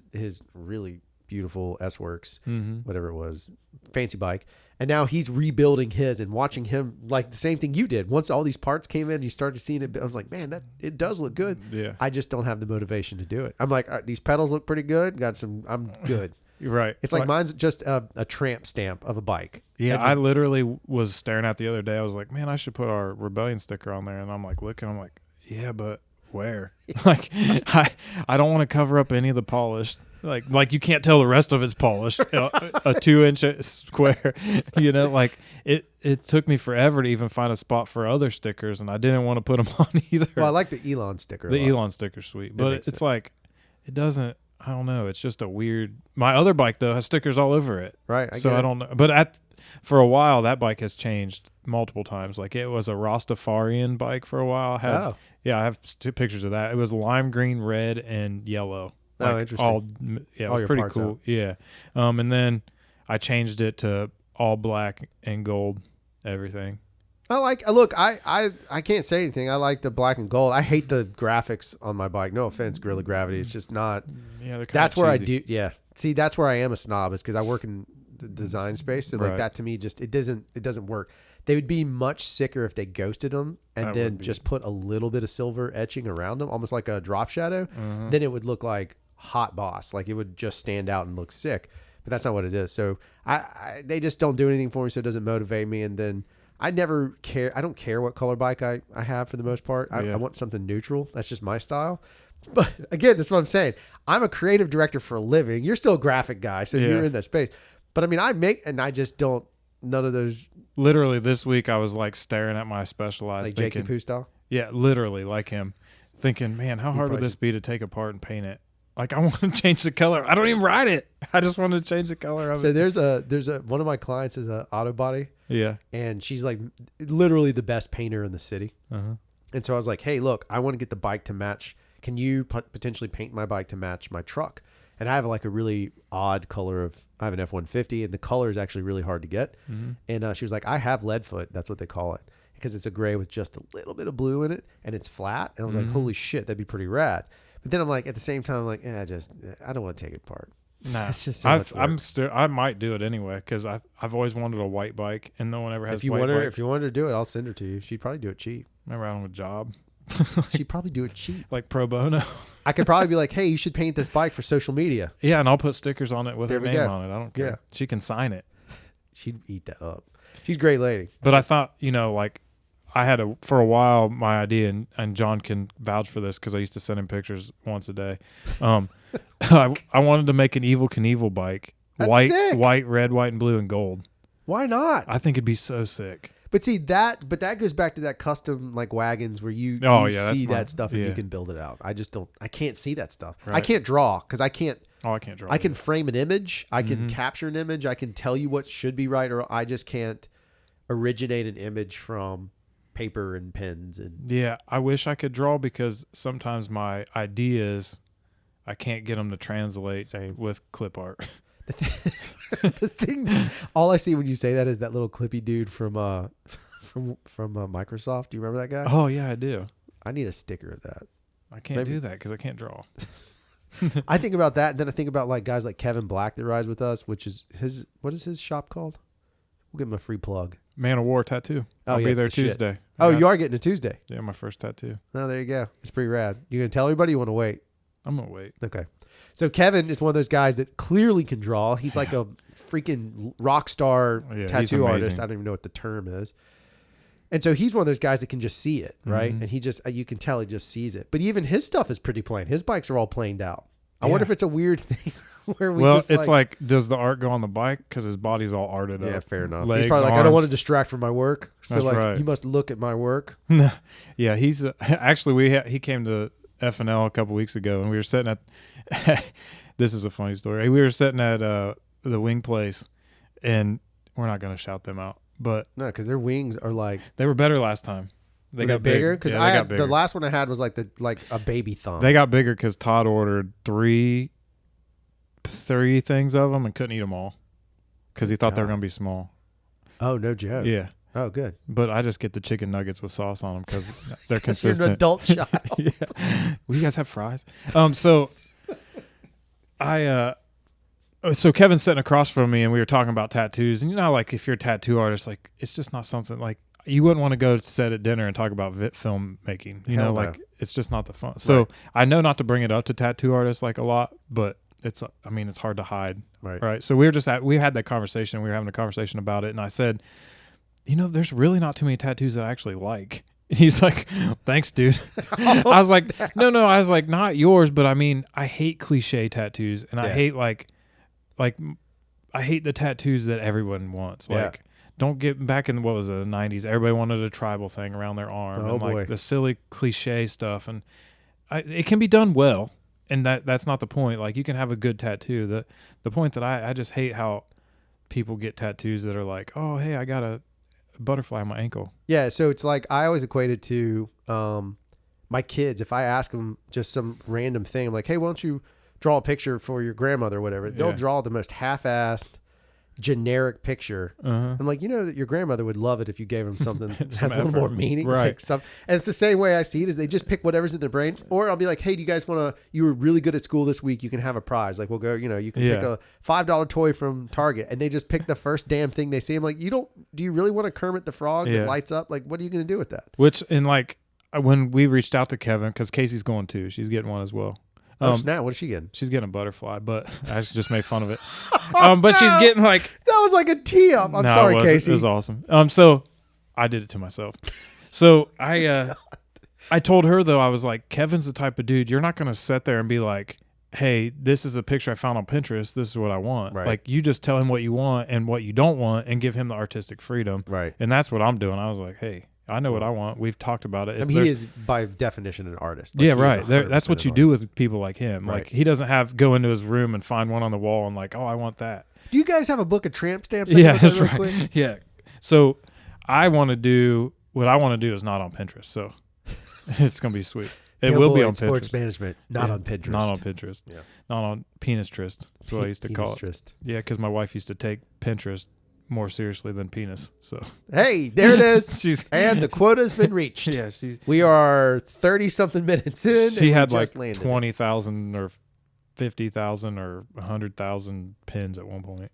really beautiful S-Works, whatever it was, fancy bike. And now he's rebuilding his, and watching him like the same thing you did. Once all these parts came in, you started seeing it. I was like, man, it does look good. Yeah. I just don't have the motivation to do it. I'm like, these pedals look pretty good. I'm good. You're right. It's like mine's just a tramp stamp of a bike. Yeah. I literally was staring at the other day. I was like, man, I should put our Rebellion sticker on there. And I'm like, looking, I'm like, yeah, but where? Like, I don't want to cover up any of the polish. Like you can't tell the rest of it's polished. A 2-inch square, like it took me forever to even find a spot for other stickers, and I didn't want to put them on either. Well, I like the Elon sticker. The Elon sticker's sweet, but it's like, it doesn't, I don't know. It's just a weird, my other bike though has stickers all over it. Right. I don't know. But for a while, that bike has changed multiple times. Like it was a Rastafarian bike for a while. I have 2 pictures of that. It was lime green, red, and yellow. Oh, interesting. It was pretty cool. Out. Yeah. And then I changed it to all black and gold, everything. I can't say anything. I like the black and gold. I hate the graphics on my bike. No offense, Gorilla Gravity. It's just not. Yeah, that's where cheesy. I do. Yeah. See, that's where I am a snob, is because I work in the design space. So like that to me, just it doesn't work. They would be much sicker if they ghosted them and then just put a little bit of silver etching around them, almost like a drop shadow. Then it would look like hot boss. Like it would just stand out and look sick. But that's not what it is. So they just don't do anything for me, so it doesn't motivate me. And then I never care. I don't care what color bike I have for the most part. I want something neutral. That's just my style. But again, that's what I'm saying. I'm a creative director for a living. You're still a graphic guy, so you're in that space. But I mean, I just don't, none of those. Literally this week I was like staring at my Specialized. Like Jakey Poo style? Yeah, literally like him. Thinking, man, how hard would this be to take apart and paint it? Like I want to change the color. I don't even ride it. I just want to change the color of it. So there's one of my clients is a auto body. Yeah. And she's like literally the best painter in the city. And so I was like, hey, look, I want to get the bike to match. Can you potentially paint my bike to match my truck? And I have like a really odd color I have an F-150, and the color is actually really hard to get. And she was like, I have lead foot. That's what they call it, because it's a gray with just a little bit of blue in it, and it's flat. And I was like, holy shit, that'd be pretty rad. But then I'm like, at the same time, I'm like, I don't want to take it apart. Nah, it's just so much work. I might do it anyway, because I've always wanted a white bike, and no one ever has. If you white wanted, bikes. if you wanted to do it, I'll send her to you. She'd probably do it cheap. Remember, I don't have a job. She'd probably do it cheap, like pro bono. I could probably be like, hey, you should paint this bike for social media. Yeah, and I'll put stickers on it with her name on it. I don't care. Yeah. She can sign it. She'd eat that up. She's a great lady. But I thought, like I had for a while my idea, and John can vouch for this because I used to send him pictures once a day. I wanted to make an Evel Knievel bike. That's sick. White, red, white, and blue, and gold. Why not? I think it'd be so sick. But see that goes back to that custom like wagons where you see that stuff and you can build it out. I can't see that stuff. Right. I can't draw because I can't Oh, I can't draw. I can either. frame an image. I can capture an image. I can tell you what should be right, or I just can't originate an image from paper and pens. And Yeah, I wish I could draw because sometimes my ideas, I can't get them to translate Same. with clip art. the thing, all I see when you say that is that little clippy dude from Microsoft. Do you remember that guy? Oh yeah, I do. I need a sticker of that. I can't do that because I can't draw. I think about that, and then I think about like guys like Kevin Black that rides with us, which is what is his shop called? We'll give him a free plug. Man of War tattoo. Oh, I'll yeah, be it's there the shit. Tuesday. Oh, Yeah. you are getting a Tuesday. Yeah, my first tattoo. Oh, there you go. It's pretty rad. You gonna tell everybody? You want to wait? I'm gonna wait. Okay. So Kevin is one of those guys that clearly can draw. He's like a freaking rock star Yeah, he's tattoo artist. amazing. I don't even know what the term is. And so he's one of those guys that can just see it, right? Mhm. And he just, you can tell he just sees it. But even his stuff is pretty plain. His bikes are all planed out. I wonder Yeah. if it's a weird thing where we Well, just it's like, does the art go on the bike? Because his body's all arted up. yeah, fair enough. Legs, He's probably like, I don't arms. want to distract from my work. So That's like, right. you must look at my work. Yeah, he's actually he came to FNL a couple weeks ago, and we were sitting at. This is a funny story. We were sitting at the wing place, and we're not gonna shout them out, but No, because their wings are like, they were better last time. They were got they bigger? big. Because Yeah, they I got had bigger. the last one I had was like a baby thumb. They got bigger because Todd ordered three things of them and couldn't eat them all because he thought they were God. gonna be small. Oh, no joke. Yeah, Oh, good. but I just get the chicken nuggets with sauce on them because they're You're an consistent. adult child. Yeah. Will you guys have fries? So so Kevin's sitting across from me and we were talking about tattoos, and you know how, like, if you're a tattoo artist, like, it's just not something like you wouldn't want to go sit at dinner and talk about film making, you Hell know, no. like it's just not the fun. So Right. I know not to bring it up to tattoo artists like a lot, but it's hard to hide. Right. So we had that conversation. We were having a conversation about it, and I said, you know, there's really not too many tattoos that I actually like. And he's like, thanks, dude. I was like, no. I was like, not yours, but I mean, I hate cliche tattoos, and I Yeah. hate I hate the tattoos that everyone wants. Yeah. Like, don't get back in what was it, the 90s. Everybody wanted a tribal thing around their arm, Oh, and like boy. the silly cliche stuff, and it can be done well, and that's not the point. Like, you can have a good tattoo. The point that I just hate how people get tattoos that are like, oh, hey, I got a butterfly on my ankle. Yeah, so it's like I always equate it to my kids. If I ask them just some random thing, I'm like, hey, why don't you draw a picture for your grandmother or whatever? They'll Yeah. draw the most half-assed, generic picture. Uh-huh. I'm like, you know that your grandmother would love it if you gave them something that Some had a little more effort. meaning. Right. Like and it's the same way I see it is they just pick whatever's in their brain. Or I'll be like, hey, do you guys want to, you were really good at school this week, you can have a prize. Like, we'll go, you know, you can pick Yeah. a $5 toy from Target, and they just pick the first damn thing they see. I'm like, do you really want a Kermit the Frog that Yeah. lights up? Like, what are you going to do with that? Which, and like, when we reached out to Kevin, because Casey's going too, she's getting one as well. Oh, snap. What is she getting? She's getting a butterfly, but I just made fun of it. But she's getting like, That was like a tee up. I'm no, sorry, it was, Casey. It was awesome. So I did it to myself. So I told her, though, I was like, Kevin's the type of dude, you're not going to sit there and be like, hey, this is a picture I found on Pinterest. This is what I want. Right. Like, you just tell him what you want and what you don't want and give him the artistic freedom. Right. And that's what I'm doing. I was like, hey, I know what I want. We've talked about it. I mean, he is by definition an artist. Like, yeah, he is right. 100% That's what an you do artist. with people like him. Right. Like, he doesn't go into his room and find one on the wall and like, oh, I want that. Do you guys have a book of tramp stamps? Yeah, that's real right. quick? Yeah. So I want to do what I want to do is not on Pinterest. So it's gonna be sweet. It Dale will be Boyd, on sports Pinterest. management, not Yeah, on Pinterest. Not on Pinterest. Yeah. Not on Penis-trist. That's what I used to call it. Penis-trist. Yeah, because my wife used to take Pinterest more seriously than penis. So Hey, there it is. She's- and the quota's been reached. yeah, We are 30-something minutes in. and she we had like just landed it. 20,000 or 50,000 or 100,000 pins at one point.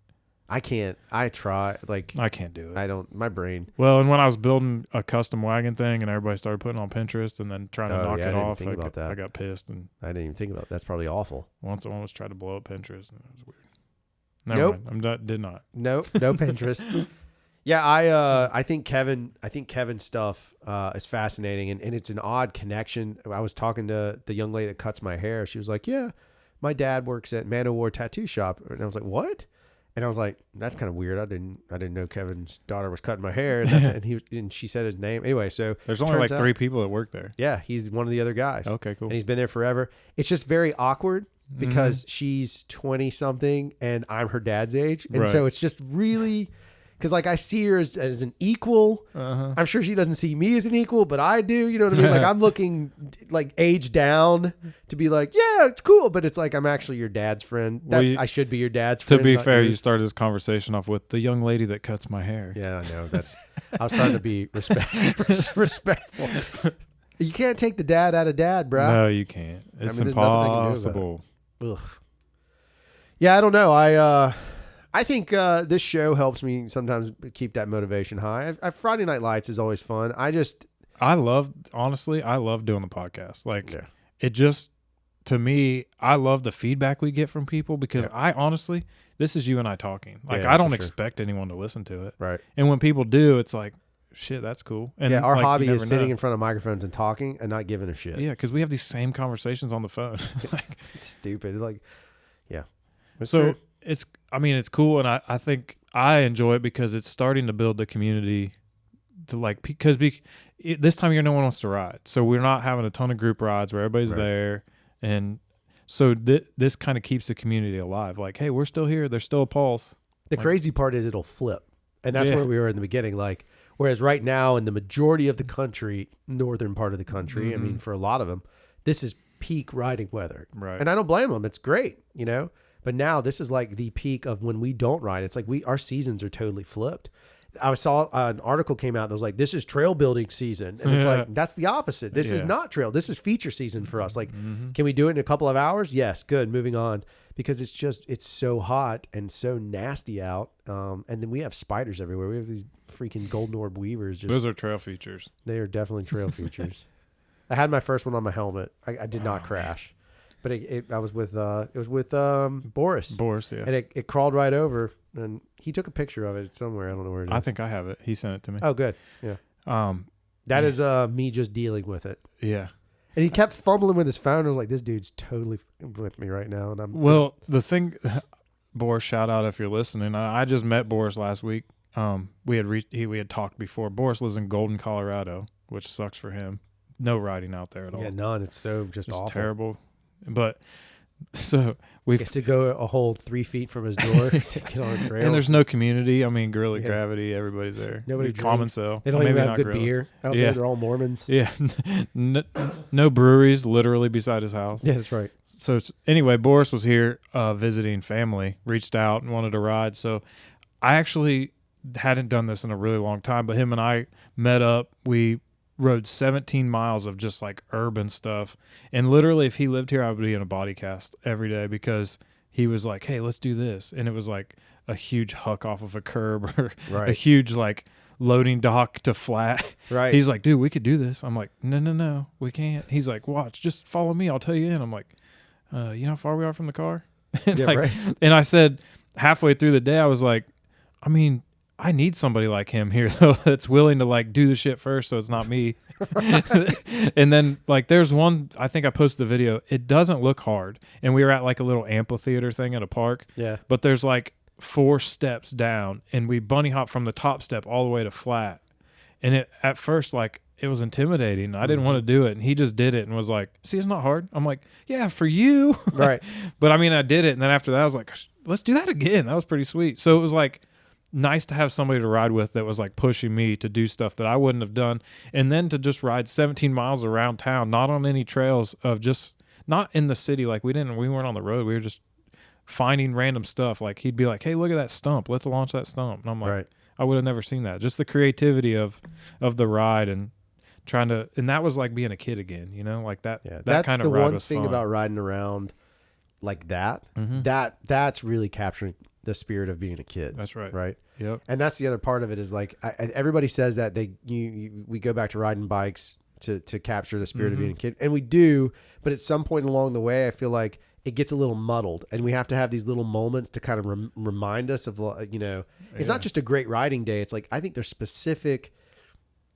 I can't. I try. Like, I can't do it. I don't. My brain. Well, and when I was building a custom wagon thing and everybody started putting it on Pinterest and then trying to Oh, knock yeah, I it didn't off, think about that. I got pissed. And I didn't even think about it. That's probably awful. once I almost tried to blow up Pinterest, and it was weird. Nope. Mind. I'm not, did not. Nope. No Pinterest. Yeah, I think Kevin's stuff is fascinating, and it's an odd connection. I was talking to the young lady that cuts my hair. She was like, "Yeah, my dad works at Man O' War Tattoo Shop," and I was like, "What?" And I was like, "That's kind of weird. I didn't know Kevin's daughter was cutting my hair." And she said his name anyway. So There's only like turns out- 3 people that work there. Yeah, he's one of the other guys. Okay, cool. And he's been there forever. It's just very awkward because she's 20 something and I'm her dad's age. And Right. so it's just really, because like I see her as an equal. I'm sure she doesn't see me as an equal, but I do. You know what I mean? Like I'm looking like age down to be like, yeah, it's cool. But it's like, I'm actually your dad's friend. I should be your dad's friend. To be not fair, yours. you started this conversation off with the young lady that cuts my hair. Yeah, I know. I was trying to be respectful. You can't take the dad out of dad, bro. No, you can't. It's there's nothing they can do about it. impossible. Ugh. Yeah, I don't know. I think this show helps me sometimes keep that motivation high. Friday Night Lights is always fun. Honestly, I love doing the podcast. Like Yeah. it just, to me, I love the feedback we get from people because I honestly, this is you and I talking. Like Yeah, I don't for sure. expect anyone to listen to it. Right. And when people do, it's like, shit, that's cool. And Yeah, our like, hobby you is never sitting know. in front of microphones and talking and not giving a shit. Yeah, because we have these same conversations on the phone. Like, Stupid. Like, yeah. It's so true. it's cool, and I think I enjoy it because it's starting to build the community. To like, because this time of year no one wants to ride, so we're not having a ton of group rides where everybody's Right. there, and so this kind of keeps the community alive. Like, hey, we're still here. There's still a pulse. The crazy part is it'll flip. And that's where we were in the beginning. Like, whereas right now in the majority of the country, northern part of the country, I mean, for a lot of them, this is peak riding weather. Right. And I don't blame them. It's great, you know? But now this is like the peak of when we don't ride. It's like our seasons are totally flipped. I saw an article came out that was like, this is trail building season. And it's like, that's the opposite. This is not trail. This is feature season for us. Like, can we do it in a couple of hours? Yes. Good. Moving on. Because it's so hot and so nasty out. And then we have spiders everywhere. We have these freaking golden orb weavers. Those are trail features. They are definitely trail features. I had my first one on my helmet. I did not crash. But I was with Boris. Boris, yeah. And it crawled right over. And he took a picture of it somewhere. I don't know where it is. I think I have it. He sent it to me. Oh, good. Yeah. That is me just dealing with it. Yeah. And he kept fumbling with his phone. I was like, this dude's totally with me right now. And I'm The thing, Boris, shout out if you're listening. I just met Boris last week. We had talked before. Boris lives in Golden, Colorado, which sucks for him. No riding out there at all. Yeah, none. It's so just It's awful. terrible. But so He gets to go a whole 3 feet from his door to get on a trail. and there's no community. I mean, Guerrilla Gravity, everybody's there. Nobody Common drinks. Cell. They don't Maybe even have not good Guerrilla. beer out Yeah. there. They're all Mormons. Yeah, no breweries literally beside his house. Yeah, that's right. So anyway, Boris was here visiting family, reached out and wanted to ride. So I actually hadn't done this in a really long time, but him and I met up. We rode 17 miles of just like urban stuff. And literally, if he lived here, I would be in a body cast every day because he was like, hey, let's do this. And it was like a huge huck off of a curb or Right. a huge like loading dock to flat. Right. He's like, dude, we could do this. I'm like, no, we can't. He's like, watch, just follow me. I'll tell you in. I'm like, you know how far we are from the car? and, Yeah, like, right. and I said halfway through the day, I was like, I mean, I need somebody like him here though that's willing to like do the shit first, so it's not me. And then like there's one, I think I posted the video. It doesn't look hard, and we were at like a little amphitheater thing at a park. Yeah. But there's like 4 steps down, and we bunny hop from the top step all the way to flat. And it at first like it was intimidating. I didn't want to do it, and he just did it and was like, "See, it's not hard." I'm like, "Yeah, for you." Right. But I mean, I did it, and then after that, I was like, "Let's do that again." That was pretty sweet. So it was like nice to have somebody to ride with that was like pushing me to do stuff that I wouldn't have done, and then to just ride 17 miles around town, not on any trails, of just not in the city. Like we weren't on the road. We were just finding random stuff. Like he'd be like, "Hey, look at that stump. Let's launch that stump." And I'm like, Right. I would have never seen that. Just the creativity of the ride and trying to, and that was like being a kid again, you know, like that. Yeah. That That's kind the of ride one was thing fun. about riding around like that. Mm-hmm. That's really capturing the spirit of being a kid. That's right. Right. Yep. And that's the other part of it is like everybody says that we go back to riding bikes to capture the spirit of being a kid, and we do. But at some point along the way, I feel like it gets a little muddled, and we have to have these little moments to kind of remind us of it's not just a great riding day. It's like I think there's specific.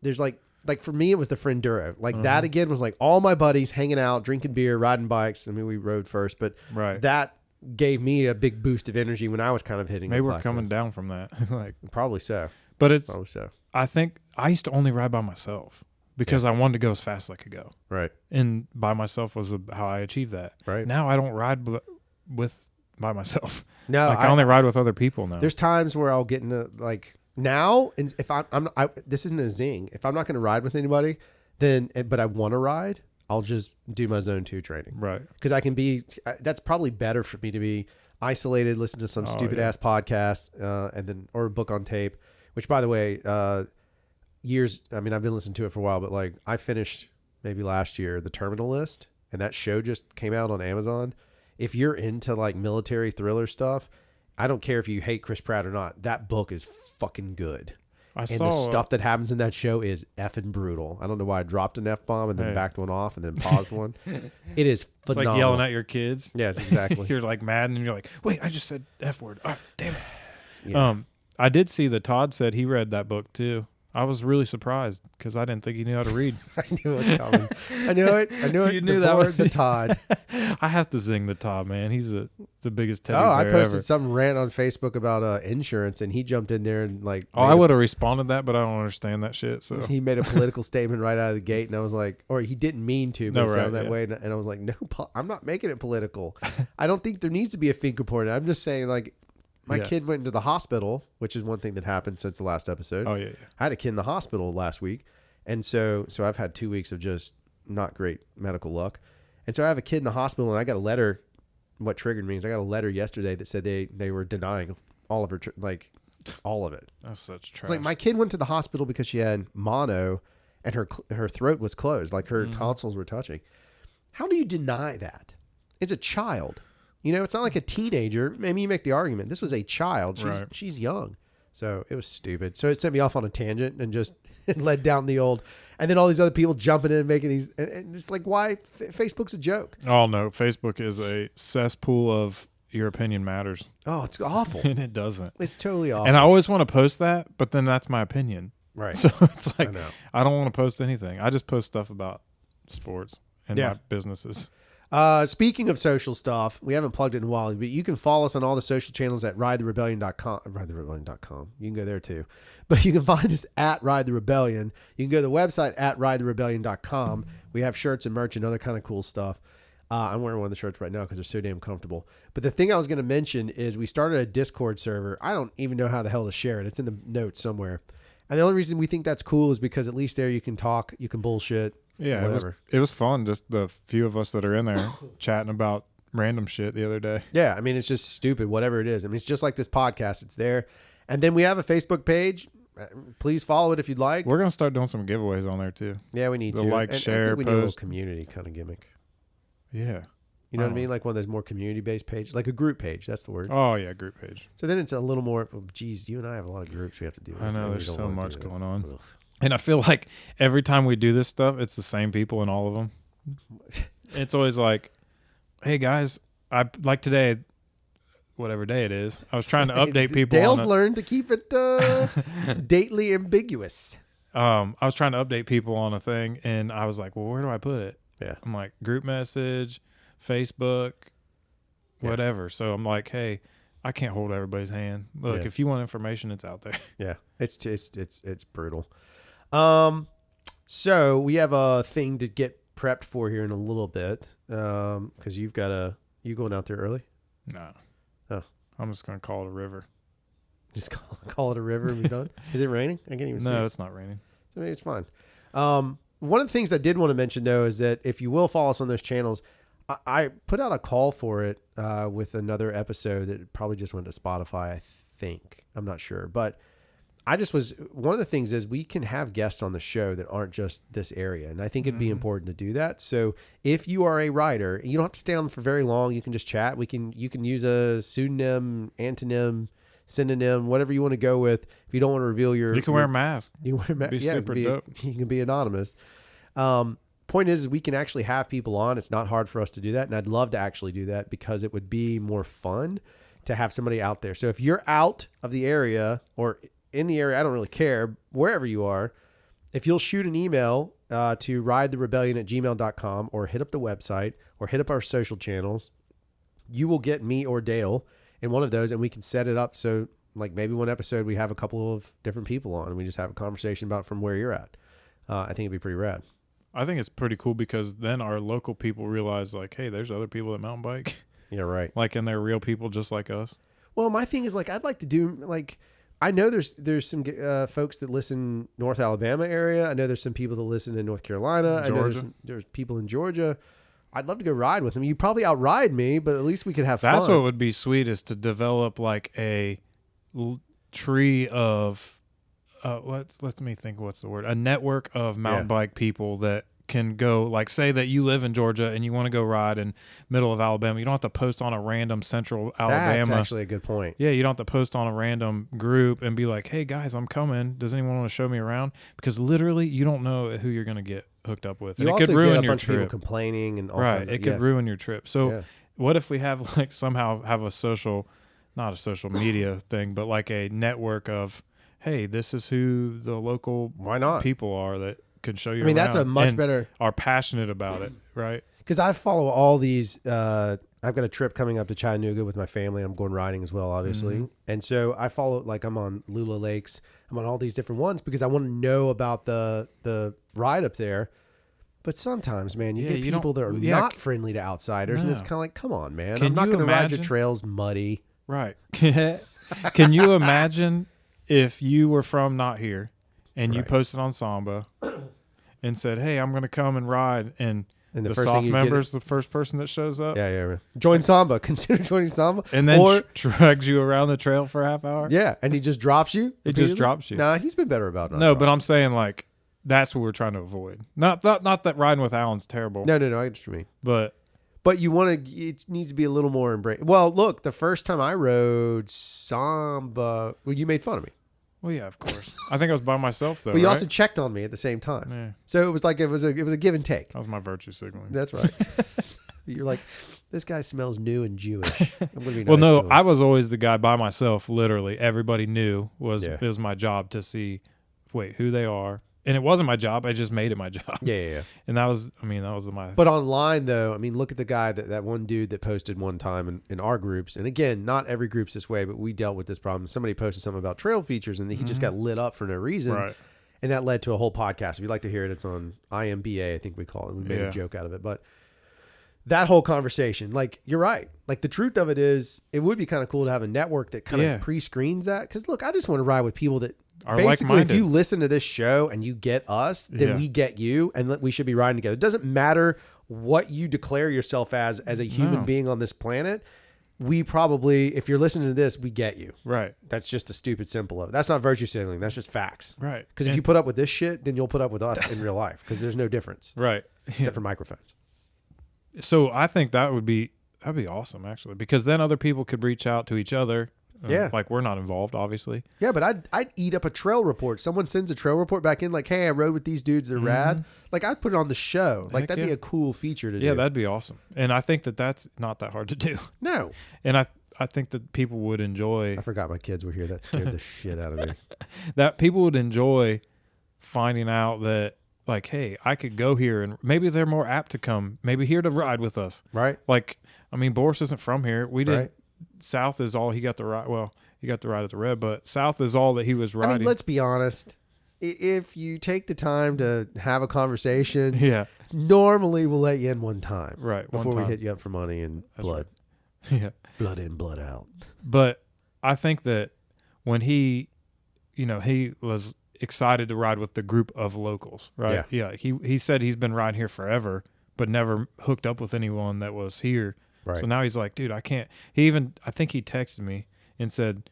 There's like for me, it was the Frenduro. Like that again was like all my buddies hanging out, drinking beer, riding bikes. I mean, we rode first, but Right. that gave me a big boost of energy when I was kind of hitting. Maybe a we're plateau. coming down from that. Like, Probably so. but it's, Probably so. I think I used to only ride by myself because I wanted to go as fast as I could go. Right. And by myself was how I achieved that. Right. Now I don't ride by myself. No, like I only ride with other people now. There's times where I'll get into like now, and if this isn't a zing. If I'm not going to ride with anybody, but I want to ride, I'll just do my zone 2 training. Right. Because I can be. That's probably better for me to be isolated, listen to some stupid ass podcast, or a book on tape. Which, by the way, years. I mean, I've been listening to it for a while, but like I finished maybe last year The Terminal List, and that show just came out on Amazon. If you're into like military thriller stuff, I don't care if you hate Chris Pratt or not. That book is fucking good. The stuff that happens in that show is effing brutal. I don't know why I dropped an F-bomb and then backed one off and then paused one. It is phenomenal. It's like yelling at your kids. Yes, exactly. You're like mad and you're like, wait, I just said F word. Oh, damn it. Yeah. I did see that Todd said he read that book too. I was really surprised because I didn't think he knew how to read. I knew it was coming. I knew it. You knew that was the Todd. I have to zing the Todd, man. He's the biggest teddy bear I posted ever. some rant on Facebook about insurance, and he jumped in there and like. I would have responded that, but I don't understand that shit. So he made a political statement right out of the gate, and I was like, or he didn't mean to, but it sounded that way, and I was like, no, I'm not making it political. I don't think there needs to be a finger pointing. I'm just saying, like, my kid went into the hospital, which is one thing that happened since the last episode. Oh yeah. I had a kid in the hospital last week, and so I've had 2 weeks of just not great medical luck, and so I have a kid in the hospital, and I got a letter. What triggered me is I got a letter yesterday that said they were denying all of her all of it. That's such trash. It's like my kid went to the hospital because she had mono, and her throat was closed, like her tonsils were touching. How do you deny that? It's a child. You know, it's not like a teenager. Maybe you make the argument. This was a child. She's young. So it was stupid. So it sent me off on a tangent and just led down the old. And then all these other people jumping in and making these. And it's like, why? Facebook's a joke. Oh, no. Facebook is a cesspool of your opinion matters. Oh, it's awful. And it doesn't. It's totally awful. And I always want to post that, but then that's my opinion. Right. So it's like, I don't want to post anything. I just post stuff about sports and my businesses. Speaking of social stuff, we haven't plugged it in a while, but you can follow us on all the social channels at ridetherebellion.com. Ridetherebellion.com. You can go there too. But you can find us at Ride the Rebellion. You can go to the website at ridetherebellion.com. We have shirts and merch and other kind of cool stuff. I'm wearing one of the shirts right now because they're so damn comfortable. But the thing I was going to mention is we started a Discord server. I don't even know how the hell to share it. It's in the notes somewhere. And the only reason we think that's cool is because at least there you can talk, you can bullshit. Yeah, whatever. It was fun. Just the few of us that are in there chatting about random shit the other day. Yeah, I mean, it's just stupid, whatever it is. I mean, it's just like this podcast. It's there. And then we have a Facebook page. Please follow it if you'd like. We're going to start doing some giveaways on there too. Yeah, we need to. Like, share, we post. need a little community kind of gimmick. Yeah. You know what I mean? Like one of those more community-based pages. Like a group page. That's the word. Oh, yeah, group page. So then it's a little more, geez, you and I have a lot of groups we have to do. I know, there's so much going on. Ugh. And I feel like every time we do this stuff, it's the same people in all of them. It's always like, hey, guys, I like today, whatever day it is, I was trying to update people. Dale's learned to keep it dately ambiguous. I was trying to update people on a thing, and I was like, well, where do I put it? Yeah. I'm like, group message, Facebook, whatever. So I'm like, hey, I can't hold everybody's hand. Look, if you want information, it's out there. Yeah, it's brutal. So we have a thing to get prepped for here in a little bit. Because you going out there early? No. Oh, I'm just gonna call it a river. Just call it a river and be done. Is it raining? I can't even see. No, it's not raining. So maybe it's fine. One of the things I did want to mention though is that if you will follow us on those channels, I put out a call for it with another episode that probably just went to Spotify. I think I'm not sure, but one of the things is we can have guests on the show that aren't just this area. And I think it'd be important to do that. So if you are a writer, you don't have to stay on for very long. You can just chat. You can use a pseudonym, antonym, synonym, whatever you want to go with. If you don't want to reveal you can wear a mask. You can wear a mask. Be super dope. You can be anonymous. Point is we can actually have people on. It's not hard for us to do that. And I'd love to actually do that because it would be more fun to have somebody out there. So if you're out of the area or in the area, I don't really care, wherever you are, if you'll shoot an email to ridetherebellion@gmail.com or hit up the website or hit up our social channels, you will get me or Dale in one of those and we can set it up. So like maybe one episode we have a couple of different people on and we just have a conversation about from where you're at. I think it'd be pretty rad. I think it's pretty cool because then our local people realize like, hey, there's other people that mountain bike. Yeah, right. Like, and they're real people just like us. Well, my thing is like, I'd like to do like, I know there's some folks that listen North Alabama area. I know there's some people that listen in North Carolina. Georgia. I know there's people in Georgia. I'd love to go ride with them. You probably outride me, but at least we could have fun. That's what would be sweet is to develop like a tree of, let me think what's the word, a network of mountain bike people that can go, like, say that you live in Georgia and you want to go ride in middle of Alabama. You don't have to post on a random central Alabama. That's actually a good point. Yeah, you don't have to post on a random group and be like, hey guys, I'm coming. Does anyone want to show me around? Because literally you don't know who you're going to get hooked up with. And You it also could ruin get a your bunch of people trip. complaining and all Right. kinds of, It could ruin your trip. So what if we have like somehow have a social, not a social media thing, but like a network of, hey, this is who the local Why not? people are that can show you I mean, that's a around much and better, are passionate about it, right? because I follow all these. I've got a trip coming up to Chattanooga with my family. I'm going riding as well, obviously. Mm-hmm. And so I follow, like, I'm on Lula Lakes. I'm on all these different ones because I want to know about the ride up there. But sometimes, man, you get people that are not friendly to outsiders. And it's kind of like, come on, man. I'm not going to ride your trails muddy. Right. Can you imagine if you were from not here and you posted on Samba and said, hey, I'm going to come and ride, and And the first soft thing member's the first person that shows up? Yeah. Join Samba. Consider joining Samba. And then drags you around the trail for a half hour? Yeah, and he just drops you? He just drops you. Nah, he's been better about it. No, but I'm saying, like, that's what we're trying to avoid. Not that riding with Alan's terrible. No, I get what you mean. But you want to, it needs to be a little more embraced. Well, look, the first time I rode Samba, well, you made fun of me. well, yeah, of course. I think I was by myself though. But you right? also checked on me at the same time. Yeah. So it was like, it was a give and take. That was my virtue signaling. That's right. You're like, this guy smells new and Jewish. I'm gonna be nice Well, no, to him. I was always the guy by myself. Literally, everybody knew Yeah. it was my job to see, who they are, and it wasn't my job. I just made it my job. Yeah. And that was my. But online, though, I mean, look at the guy that one dude that posted one time in our groups. And again, not every group's this way, but we dealt with this problem. Somebody posted something about trail features, and he just got lit up for no reason. Right. And that led to a whole podcast. If you'd like to hear it, it's on IMBA, I think we call it. We made a joke out of it. But that whole conversation, like, you're right. Like, the truth of it is, it would be kind of cool to have a network that kind of pre-screens that. Because, look, I just want to ride with people that are basically, like-minded. if you listen to this show and you get us, then we get you, and we should be riding together. It doesn't matter what you declare yourself as a human being on this planet. We probably, if you're listening to this, we get you. Right. That's just a stupid simple of it. That's not virtue signaling. That's just facts. Right. Because if you put up with this shit, then you'll put up with us in real life. Because there's no difference. Right. Except for microphones. So I think that'd be awesome, actually, because then other people could reach out to each other. Like, we're not involved, obviously. Yeah, but I'd eat up a trail report. Someone sends a trail report back in, like, hey, I rode with these dudes. They're rad. Like, I'd put it on the show. Like, that'd be a cool feature to do. Yeah, that'd be awesome. And I think that's not that hard to do. No. And I think that people would enjoy. I forgot my kids were here. That scared the shit out of me. That people would enjoy finding out that, like, hey, I could go here, and maybe they're more apt to come, maybe here to ride with us. Right. Like, I mean, Boris isn't from here. We did. Right. South is all he got to ride. Well, he got to ride at the Red, but South is all that he was riding. I mean, let's be honest. If you take the time to have a conversation, normally we'll let you in one time. Right. Before we hit you up for money and blood. Right. Yeah. Blood in, blood out. But I think that when he was excited to ride with the group of locals, right? Yeah. He said he's been riding here forever, but never hooked up with anyone that was here. Right. So now he's like, dude, I can't. I think he texted me and said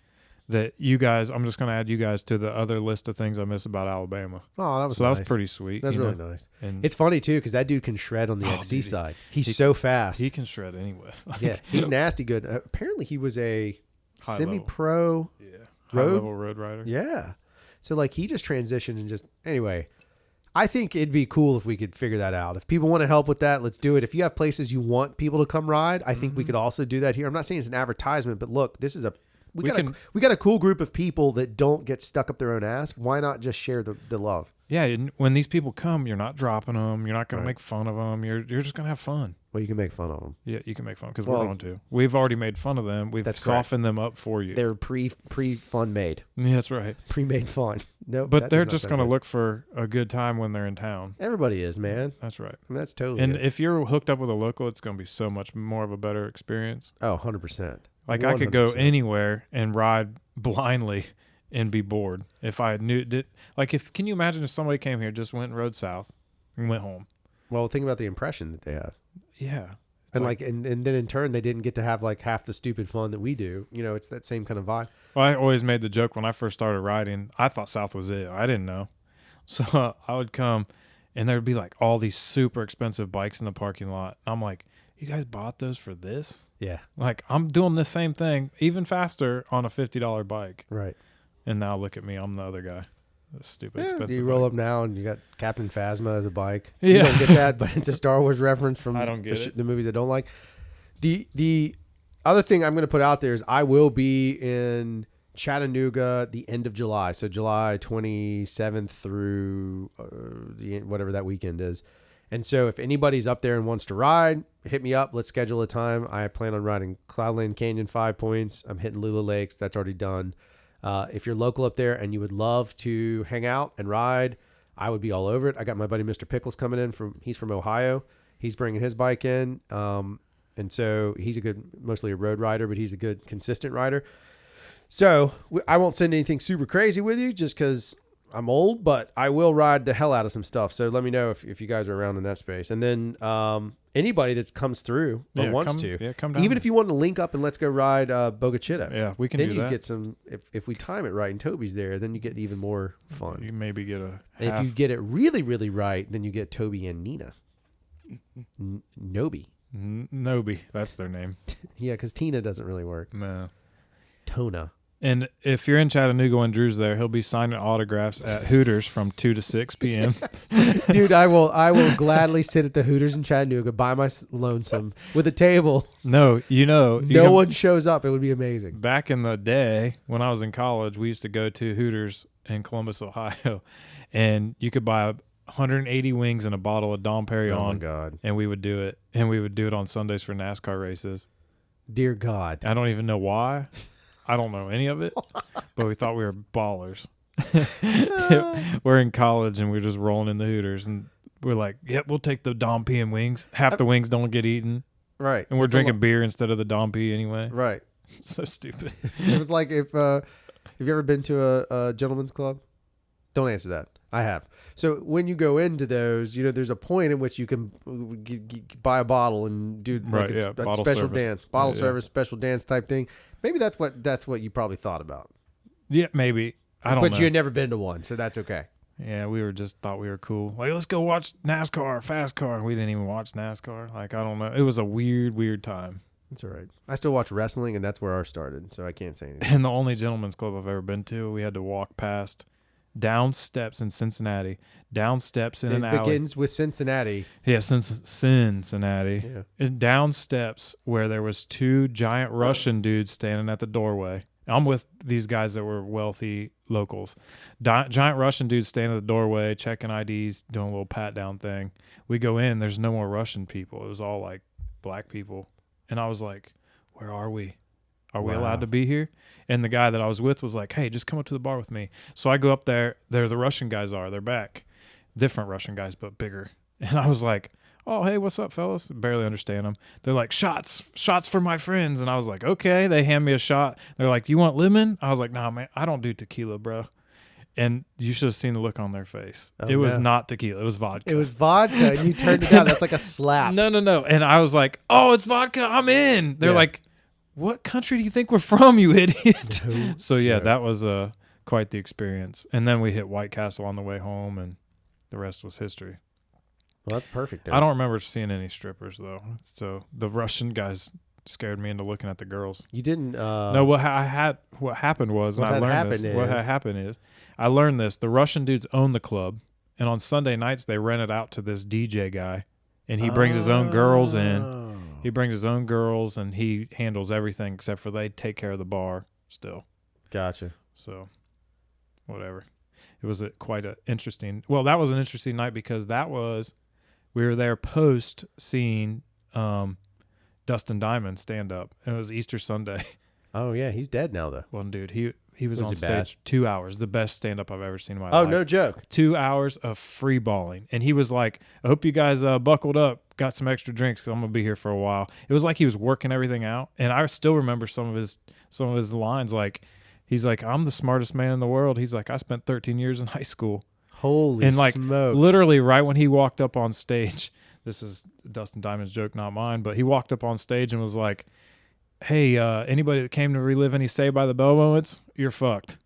that I'm just going to add you guys to the other list of things I miss about Alabama. Oh, that was That was pretty sweet. That's really nice. And it's funny too, because that dude can shred on the XC side. He's so fast. He can shred anyway. Yeah, he's nasty good. Apparently, he was a High semi-pro high-level road rider. Yeah. So, like, he just transitioned and anyway, I think it'd be cool if we could figure that out. If people want to help with that, let's do it. If you have places you want people to come ride, I think we could also do that here. I'm not saying it's an advertisement, but look, this is we got a cool group of people that don't get stuck up their own ass. Why not just share the love? Yeah, and when these people come, you're not dropping them. You're not going to make fun of them. You're just going to have fun. Well, you can make fun of them. Yeah, you can make fun because Well, we're going to. We've already made fun of them. We've That's correct. softened them up for you. They're pre-fun made. Yeah, that's right. Pre-made fun. No, But they're just going to look for a good time when they're in town. Everybody is, man. That's right. I mean, that's totally And it. if you're hooked up with a local, it's going to be so much more of a better experience. Oh, 100%. Like I could go 100%. anywhere and ride blindly and be bored if I knew. Can you imagine if somebody came here, just went and rode south and went home? Well, think about the impression that they have. Yeah. And and then in turn, they didn't get to have like half the stupid fun that we do. You know, it's that same kind of vibe. Well, I always made the joke when I first started riding, I thought South was it. I didn't know. So I would come and there'd be like all these super expensive bikes in the parking lot. I'm like, you guys bought those for this? Yeah. Like I'm doing the same thing, even faster on a $50 bike. Right. And now look at me. I'm the other guy. The stupid expensive You roll bike. up now and you got Captain Phasma as a bike. Yeah. You don't get that, but it's a Star Wars reference from I don't get the movies I don't like. The other thing I'm going to put out there is I will be in Chattanooga the end of July. So July 27th through whatever that weekend is. And so if anybody's up there and wants to ride, hit me up. Let's schedule a time. I plan on riding Cloudland Canyon 5 points. I'm hitting Lula Lakes. That's already done. If you're local up there and you would love to hang out and ride, I would be all over it. I got my buddy Mr. Pickles coming in he's from Ohio. He's bringing his bike in. And so he's mostly a road rider, but he's a good consistent rider. So I won't send anything super crazy with you just because I'm old, but I will ride the hell out of some stuff. So let me know if you guys are around in that space. And then anybody that comes through or wants to, come down. even if you want to link up and let's go ride Bogachita. Yeah, we can then do you that. get some, if we time it right and Toby's there, then you get even more fun. You maybe get a And half. if you get it really, really right, then you get Toby and Nina. Noby. Noby, that's their name. Yeah, because Tina doesn't really work. No. Tona. And if you're in Chattanooga when Drew's there, he'll be signing autographs at Hooters from 2 to 6 p.m. Dude, I will gladly sit at the Hooters in Chattanooga by my lonesome with a table. No, No one shows up. It would be amazing. Back in the day when I was in college, we used to go to Hooters in Columbus, Ohio, and you could buy 180 wings and a bottle of Dom Perignon. Oh, my God. And we would do it. And we would do it on Sundays for NASCAR races. Dear God. I don't even know why. I don't know any of it, but we thought we were ballers. We're in college and we're just rolling in the Hooters, and we're like, "Yep, we'll take the Dom P and wings. Half the wings don't get eaten, Right. and we're drinking beer instead of the Dom P anyway." Right. So stupid. It was like if have you ever been to a gentleman's club? Don't answer that. I have. So when you go into those, there's a point in which you can buy a bottle and do like a bottle special service. dance, service, special dance type thing. Maybe that's what you probably thought about. Yeah, maybe. I don't know. But you had never been to one, so that's okay. Yeah, we thought we were cool. Like, let's go watch NASCAR, fast car. And we didn't even watch NASCAR. Like, I don't know. It was a weird time. That's all right. I still watch wrestling, and that's where ours started, so I can't say anything. And the only gentleman's club I've ever been to, we had to walk past down steps in Cincinnati, down steps in an alley. It begins with Cincinnati. Yeah, Cincinnati. Yeah. And down steps where there was 2 giant Russian dudes standing at the doorway. I'm with these guys that were wealthy locals. Giant Russian dudes standing at the doorway, checking IDs, doing a little pat down thing. We go in, there's no more Russian people. It was all like black people. And I was like, where are we? Are we allowed to be here? And the guy that I was with was like, hey, just come up to the bar with me. So I go up there. There the Russian guys are. They're back. Different Russian guys, but bigger. And I was like, oh, hey, what's up, fellas? Barely understand them. They're like, shots for my friends. And I was like, okay. They hand me a shot. They're like, you want lemon? I was like, nah, man, I don't do tequila, bro. And you should have seen the look on their face. Oh, it was not tequila. It was vodka. It was vodka, and you turned it down. That's like a slap. No. And I was like, oh, it's vodka. I'm in. They're like, what country do you think we're from, you idiot? No So, yeah, joke. that was quite the experience. And then we hit White Castle on the way home, and the rest was history. Well, that's perfect. Then. I don't remember seeing any strippers, though. So the Russian guys scared me into looking at the girls. You didn't. No, what happened was, and I learned this. What had happened is, I learned this. The Russian dudes own the club, and on Sunday nights they rent it out to this DJ guy, and he brings his own girls in. He brings his own girls, and he handles everything except for they take care of the bar still. Gotcha. So, whatever. It was quite an interesting. Well, that was an interesting night because we were there post seeing Dustin Diamond stand up. And it was Easter Sunday. Oh yeah, he's dead now though. Well, dude, he was on he stage bad? 2 hours, the best stand up I've ever seen in my Oh, life. no joke. 2 hours of free balling. And he was like, I hope you guys buckled up, got some extra drinks because I'm going to be here for a while. It was like he was working everything out. And I still remember some of his lines. Like, he's like, I'm the smartest man in the world. He's like, I spent 13 years in high school. Holy And like, smokes. literally right when he walked up on stage, this is Dustin Diamond's joke, not mine, but he walked up on stage and was like, hey, anybody that came to relive any Saved by the Bell moments, you're fucked.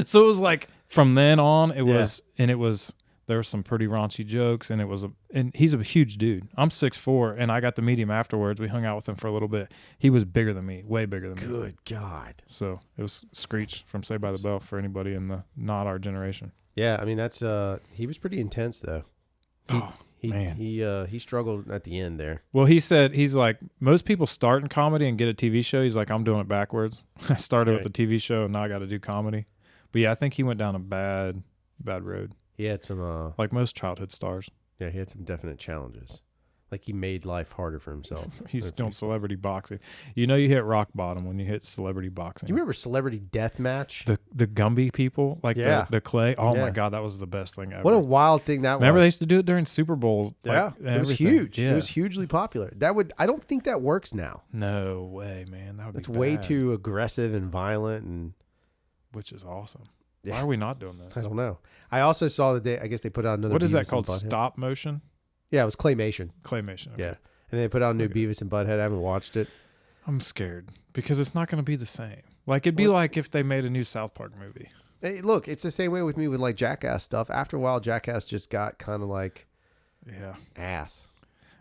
So it was like from then on, there were some pretty raunchy jokes, and and he's a huge dude. I'm 6'4", and I got to meet him afterwards. We hung out with him for a little bit. He was bigger than me, way bigger than me. Good God. So it was Screech from Saved by the Bell for anybody in not our generation. Yeah, I mean that's he was pretty intense though. Man. He struggled at the end there. Well, he's like, most people start in comedy and get a TV show. He's like, I'm doing it backwards. I started with a TV show, and now I got to do comedy. But yeah, I think he went down a bad road. He had some like most childhood stars. yeah, he had some definite challenges. Like he made life harder for himself. He's doing celebrity boxing. You know, you hit rock bottom when you hit celebrity boxing. Do you remember Celebrity Deathmatch? The Gumby people, like Yeah. the clay? Oh Yeah. my God, that was the best thing ever. What a wild thing that Remember was. they used to do it during Super Bowl? Yeah, and it was everything. huge. Yeah. It was hugely popular. I don't think that works now. No way, man. That would It's be way bad, too aggressive and violent, and which is awesome. Yeah. Why are we not doing I this? don't know. I also saw that I guess they put out another. What is that Beavis called? and Butthead. Stop motion? Yeah, it was claymation. Claymation. Okay. Yeah, and they put out a new Okay. Beavis and Butthead. I haven't watched it. I'm scared because it's not going to be the same. Like, it'd be like if they made a new South Park movie. Hey, look, it's the same way with me with like Jackass stuff. After a while, Jackass just got kind of like Yeah. ass.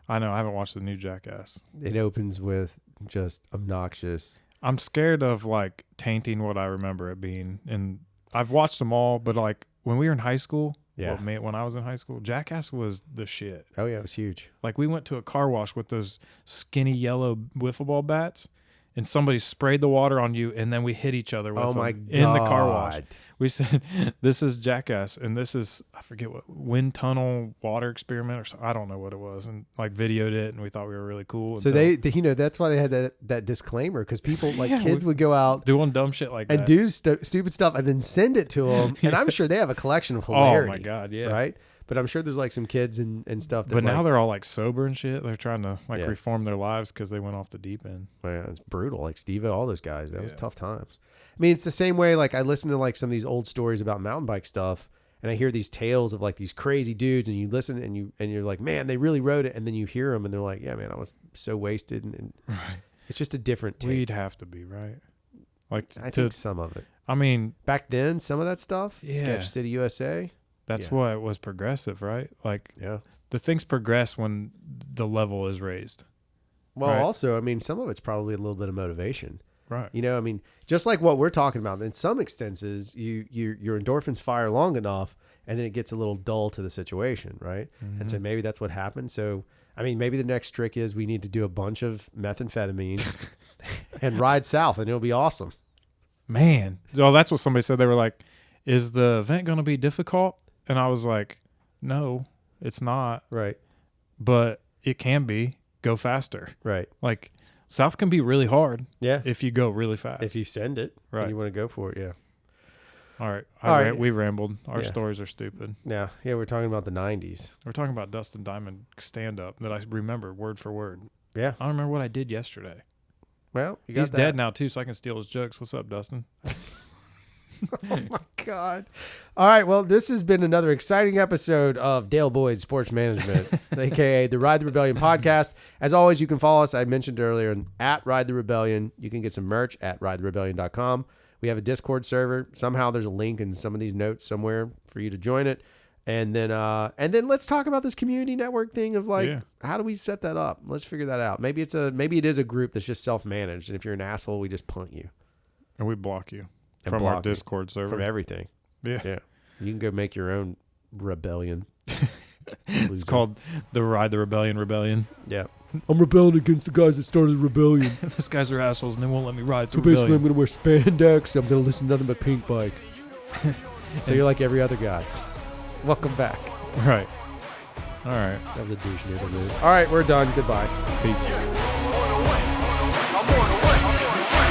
I know. I haven't watched the new Jackass. It opens with just obnoxious. I'm scared of like tainting what I remember it being. And I've watched them all, but like when we were in high school, Yeah. when I was in high school, Jackass was the shit. Oh yeah, it was huge. Like we went to a car wash with those skinny yellow wiffle ball bats, and somebody sprayed the water on you, and then we hit each other with Oh them my God. in the car wash. We said, this is Jackass, and this is, I forget what, wind tunnel water experiment or something. I don't know what it was, and like videoed it, and we thought we were really cool. So they that's why they had that disclaimer, because people like Yeah, kids would go out doing dumb shit like and that. do stupid stuff and then send it to them. And I'm sure they have a collection of Oh hilarity. my God, yeah. Right? But I'm sure there's like some kids and stuff that But now like, they're all like sober and shit. They're trying to like Yeah. reform their lives because they went off the deep end. man, it's brutal. Like Steve-O, all those guys. That was Yeah. tough times. I mean, it's the same way like I listen to like some of these old stories about mountain bike stuff, and I hear these tales of like these crazy dudes, and you listen and you're like, man, they really rode it, and then you hear them and they're like, yeah, man, I was so wasted, and Right. it's just a different take. We'd have to be, right? Like I think some of it. I mean, Back then, some of that stuff, Yeah. Sketch City USA. that's Yeah. what was progressive, right? Like Yeah. the things progress when the level is raised. Well, Right. also, I mean, some of it's probably a little bit of motivation. Right. You know, I mean, just like what we're talking about, in some extenses, your endorphins fire long enough, and then it gets a little dull to the situation, right? And Mm-hmm. so maybe that's what happened. So, I mean, maybe the next trick is we need to do a bunch of methamphetamine and ride south, and it'll be awesome. Man. Well, that's what somebody said. They were like, is the event going to be difficult? And I was like, no, it's not. Right, But it can be. Go faster. right. Like South can be really hard Yeah. if you go really fast. If you send it, Right. and you want to go for it, yeah. All right. All right. We rambled. Our Yeah. stories are stupid. Yeah, we're talking about the 90s. We're talking about Dustin Diamond stand-up that I remember word for word. Yeah. I don't remember what I did yesterday. Well, you got He's that. dead now, too, so I can steal his jokes. What's up, Dustin? Oh my God. All right. Well, this has been another exciting episode of Dale Boyd Sports Management, aka the Ride the Rebellion podcast. As always, you can follow us. I mentioned earlier at Ride the Rebellion. You can get some merch at ridetherebellion.com. We have a Discord server. Somehow there's a link in some of these notes somewhere for you to join it. And then let's talk about this community network thing of like, Yeah. how do we set that up? Let's figure that out. Maybe it is a group that's just self-managed. And if you're an asshole, we just punt you And we block you And from our block you Discord server. from everything. Yeah. Yeah. You can go make your own rebellion. It's called the Ride the Rebellion. Yeah. I'm rebelling against the guys that started the rebellion. Those guys are assholes and they won't let me ride. So basically, I'm going to wear spandex. I'm going to listen to nothing but Pink Bike. So you're like every other guy. Welcome back. Right. All right. That was a douche noodle move. All right, we're done. Goodbye. Peace.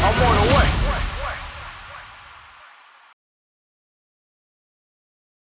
I'm on the way.